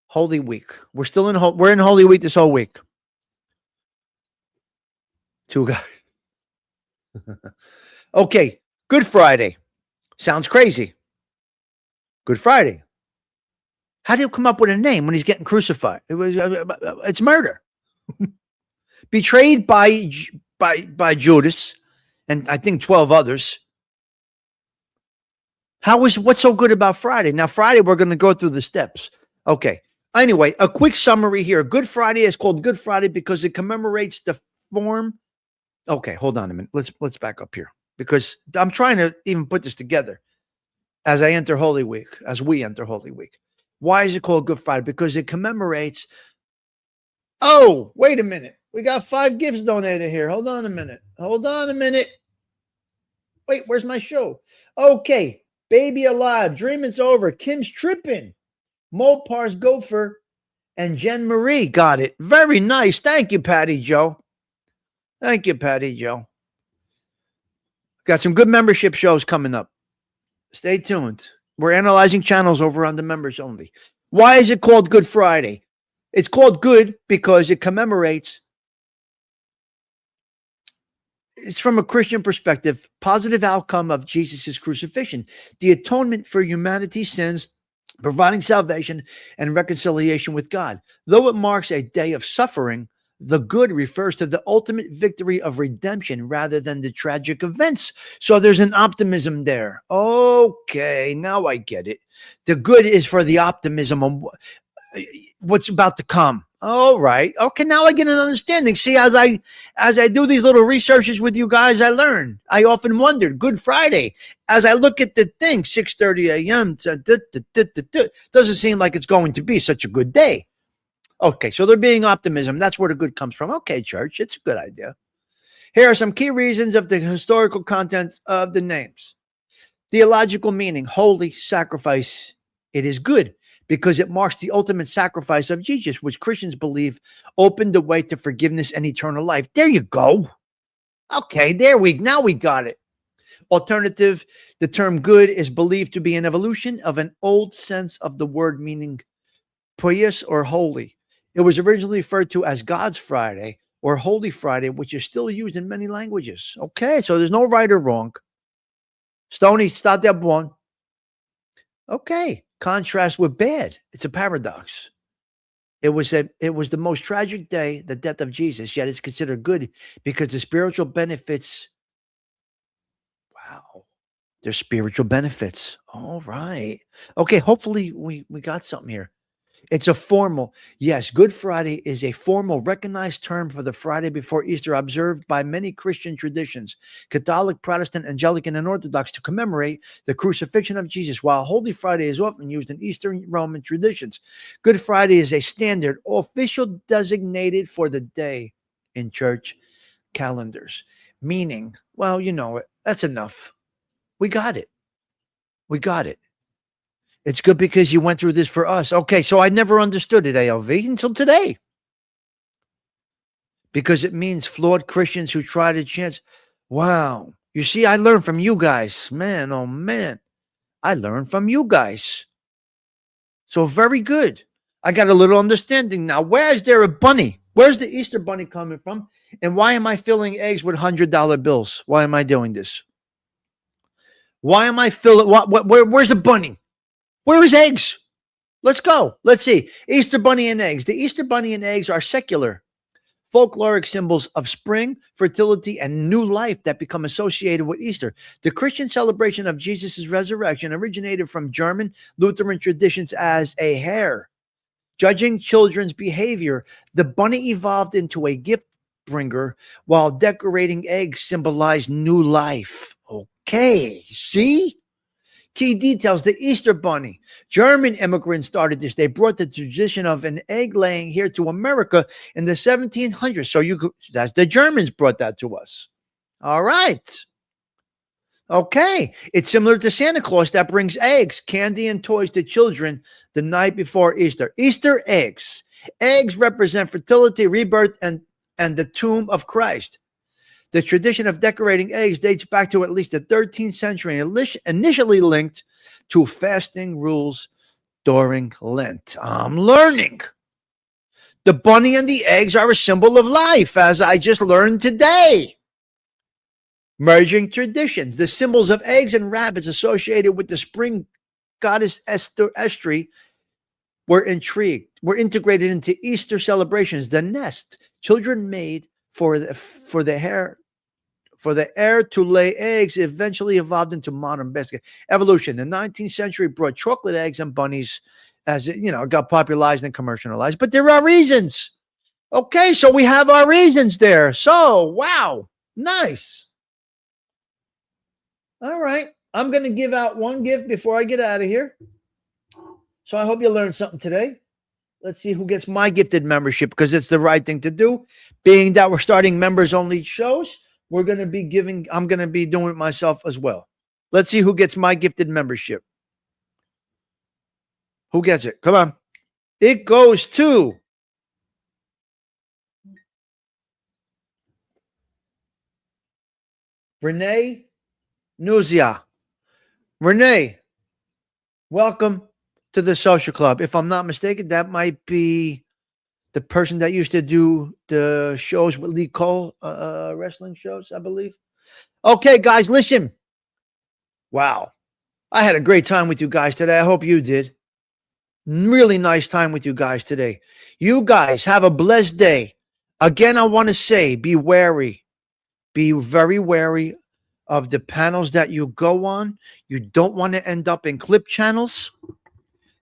Holy Week. We're in Holy Week this whole week. Two guys. Okay. Good Friday. Sounds crazy. Good Friday. How do you come up with a name when he's getting crucified? It's murder. Betrayed by Judas and I think 12 others. What's so good about Friday? Now, Friday, we're going to go through the steps. Okay. Anyway, a quick summary here. Good Friday is called Good Friday because it commemorates the form. Okay, hold on a minute. Let's back up here because I'm trying to even put this together as we enter Holy Week. Why is it called Good Friday? Because it commemorates. Oh, wait a minute. We got 5 gifts donated here. Hold on a minute. Wait, where's my show? Okay. Baby Alive. Dreaming's Over. Kim's Tripping. Mopar's Gopher. And Jen Marie got it. Very nice. Thank you, Patty Joe. Got some good membership shows coming up. Stay tuned. We're analyzing channels over on the members only. Why is it called Good Friday? It's called good because it commemorates, it's from a Christian perspective, positive outcome of Jesus' crucifixion, the atonement for humanity's sins, providing salvation and reconciliation with God. Though it marks a day of suffering, the good refers to the ultimate victory of redemption rather than the tragic events. So there's an optimism there. Okay, now I get it. The good is for the optimism of what's about to come. All right. Okay, now I get an understanding. See, as I do these little researches with you guys, I learn. I often wondered, Good Friday, as I look at the thing, 6:30 a.m., doesn't seem like it's going to be such a good day. Okay, so they're being optimism. That's where the good comes from. Okay, church, it's a good idea. Here are some key reasons of the historical content of the names. Theological meaning, holy sacrifice. It is good because it marks the ultimate sacrifice of Jesus, which Christians believe opened the way to forgiveness and eternal life. There you go. Okay, now we got it. Alternative, the term good is believed to be an evolution of an old sense of the word meaning pious or holy. It was originally referred to as God's Friday or Holy Friday, which is still used in many languages. Okay, so there's no right or wrong. Stony, start that one. Okay, contrast with bad. It's a paradox. It was the most tragic day, the death of Jesus, yet it's considered good because the spiritual benefits. Wow. There's spiritual benefits. All right. Okay, hopefully we got something here. It's a formal, yes, Good Friday is a formal recognized term for the Friday before Easter observed by many Christian traditions, Catholic, Protestant, Anglican, and Orthodox to commemorate the crucifixion of Jesus, while Holy Friday is often used in Eastern Roman traditions. Good Friday is a standard official designated for the day in church calendars, meaning, well, you know it. That's enough. We got it. We got it. It's good because you went through this for us. Okay, so I never understood it, ALV, until today. Because it means flawed Christians who try to chance. Wow. You see, I learned from you guys. Man, oh man. I learned from you guys. So very good. I got a little understanding now. Where is there a bunny? Where's the Easter bunny coming from? And why am I filling eggs with $100 bills? Why am I doing this? Why am I filling? Where's a bunny? Where is eggs? Let's go. Let's see. Easter bunny and eggs. The Easter bunny and eggs are secular, folkloric symbols of spring, fertility, and new life that become associated with Easter. The Christian celebration of Jesus' resurrection originated from German Lutheran traditions as a hare. Judging children's behavior, the bunny evolved into a gift bringer, while decorating eggs symbolized new life. Okay, see? Key details, the Easter bunny. German immigrants started this. They brought the tradition of an egg laying here to America in the 1700s. So that's the Germans brought that to us. All right. Okay. It's similar to Santa Claus that brings eggs, candy, and toys to children the night before Easter. Easter eggs. Eggs represent fertility, rebirth, and the tomb of Christ. The tradition of decorating eggs dates back to at least the 13th century and initially linked to fasting rules during Lent. I'm learning. The bunny and the eggs are a symbol of life, as I just learned today. Merging traditions. The symbols of eggs and rabbits associated with the spring goddess Estri were integrated into Easter celebrations. The nest children made for the heir to lay eggs eventually evolved into modern basket evolution. The 19th century brought chocolate eggs and bunnies as it, got popularized and commercialized. But there are reasons. Okay, so we have our reasons there. So, wow, nice. All right, I'm going to give out one gift before I get out of here. So I hope you learned something today. Let's see who gets my gifted membership, because it's the right thing to do. Being that we're starting members only shows, I'm going to be doing it myself as well. Let's see who gets my gifted membership. Who gets it? Come on. It goes to Renee Nuzia. Renee, welcome to the social club. If I'm not mistaken, that might be the person that used to do the shows with Lee Cole, wrestling shows, I believe. Okay, guys, listen. Wow. I had a great time with you guys today. I hope you did. Really nice time with you guys today. You guys have a blessed day. Again, I want to say, be wary. Be very wary of the panels that you go on. You don't want to end up in clip channels.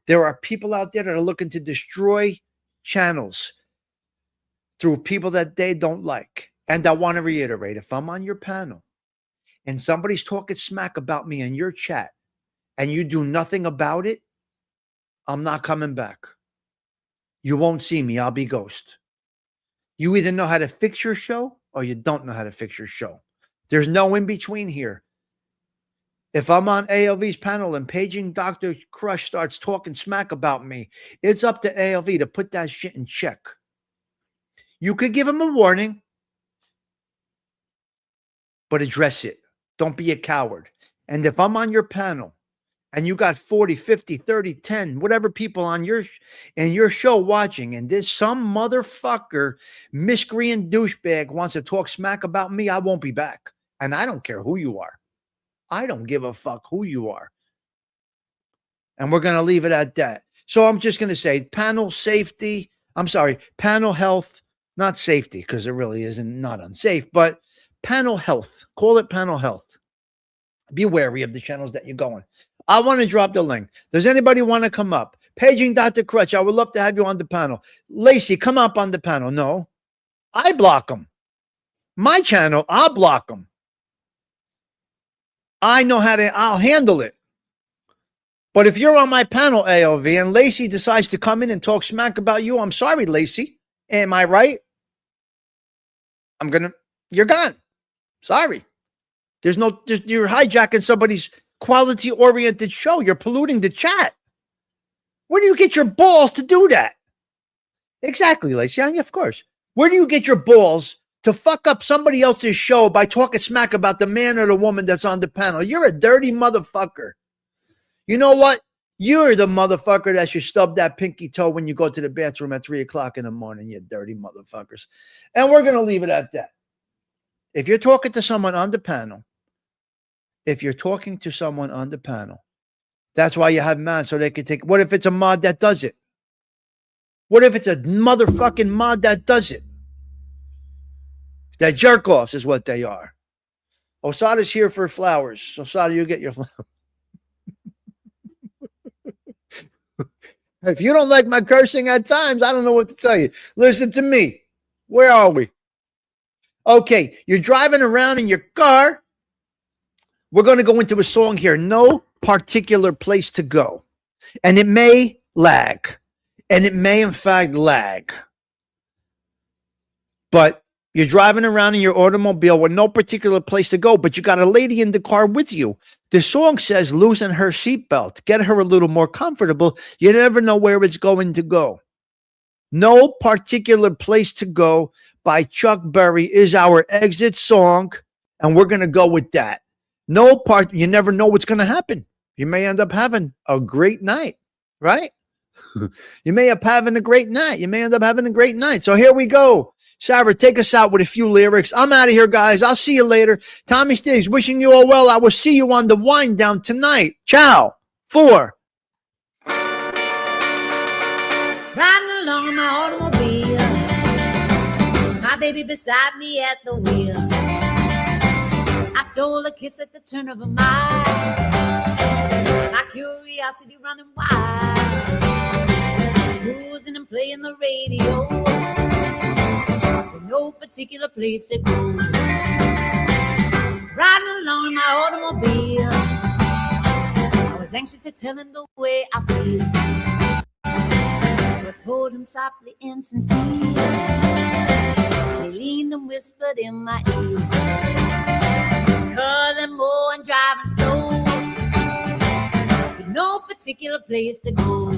There are people out there that are looking to destroy channels through people that they don't like. And I want to reiterate, if I'm on your panel and somebody's talking smack about me in your chat and you do nothing about it, I'm not coming back. You won't see me. I'll be ghost. You either know how to fix your show or you don't know how to fix your show. There's no in between here. If I'm on ALV's panel and Paging Dr. Crush starts talking smack about me, it's up to ALV to put that shit in check. You could give him a warning, but address it. Don't be a coward. And if I'm on your panel and you got 40, 50, 30, 10, whatever people on your show watching, and there's some motherfucker, miscreant douchebag wants to talk smack about me, I won't be back. And I don't care who you are. I don't give a fuck who you are. And we're going to leave it at that. So I'm just going to say panel safety. I'm sorry, panel health, not safety, because it really isn't not unsafe, but panel health. Call it panel health. Be wary of the channels that you're going. I want to drop the link. Does anybody want to come up? Paging Dr. Crutch, I would love to have you on the panel. Lacey, come up on the panel. No, I block them. My channel, I'll block them. I know how to, I'll handle it. But if you're on my panel, AOV, and Lacey decides to come in and talk smack about you, I'm sorry, Lacey. Am I right? You're gone. Sorry. You're hijacking somebody's quality-oriented show. You're polluting the chat. Where do you get your balls to do that? Exactly, Lacey. Yeah, of course. Where do you get your balls to fuck up somebody else's show by talking smack about the man or the woman that's on the panel? You're a dirty motherfucker. You know what? You're the motherfucker that should stub that pinky toe when you go to the bathroom at 3 o'clock in the morning, you dirty motherfuckers. And we're going to leave it at that. If you're talking to someone on the panel, that's why you have mods, so they can take. What if it's a mod that does it? What if it's a motherfucking mod that does it? That jerk-offs is what they are. Osada's here for flowers. Osada, you get your flowers. If you don't like my cursing at times, I don't know what to tell you. Listen to me. Where are we? Okay, you're driving around in your car. We're going to go into a song here. No particular place to go. And it may lag. And it may, in fact, lag. But you're driving around in your automobile with no particular place to go, but you got a lady in the car with you. The song says loosen her seatbelt. Get her a little more comfortable. You never know where it's going to go. No particular place to go by Chuck Berry is our exit song, and we're going to go with that. You never know what's going to happen. You may end up having a great night, right? You may end up having a great night. So here we go. Sarah, take us out with a few lyrics. I'm out of here, guys. I'll see you later. Tommy Stigs, wishing you all well. I will see you on the wind down tonight. Ciao. 4. Riding along in my automobile, my baby beside me at the wheel. I stole a kiss at the turn of a mile, my curiosity running wild, cruising and playing the radio, with no particular place to go. Riding along in my automobile, I was anxious to tell him the way I feel. So I told him softly and sincere. He leaned and whispered in my ear, calling more and driving slow, with no particular place to go.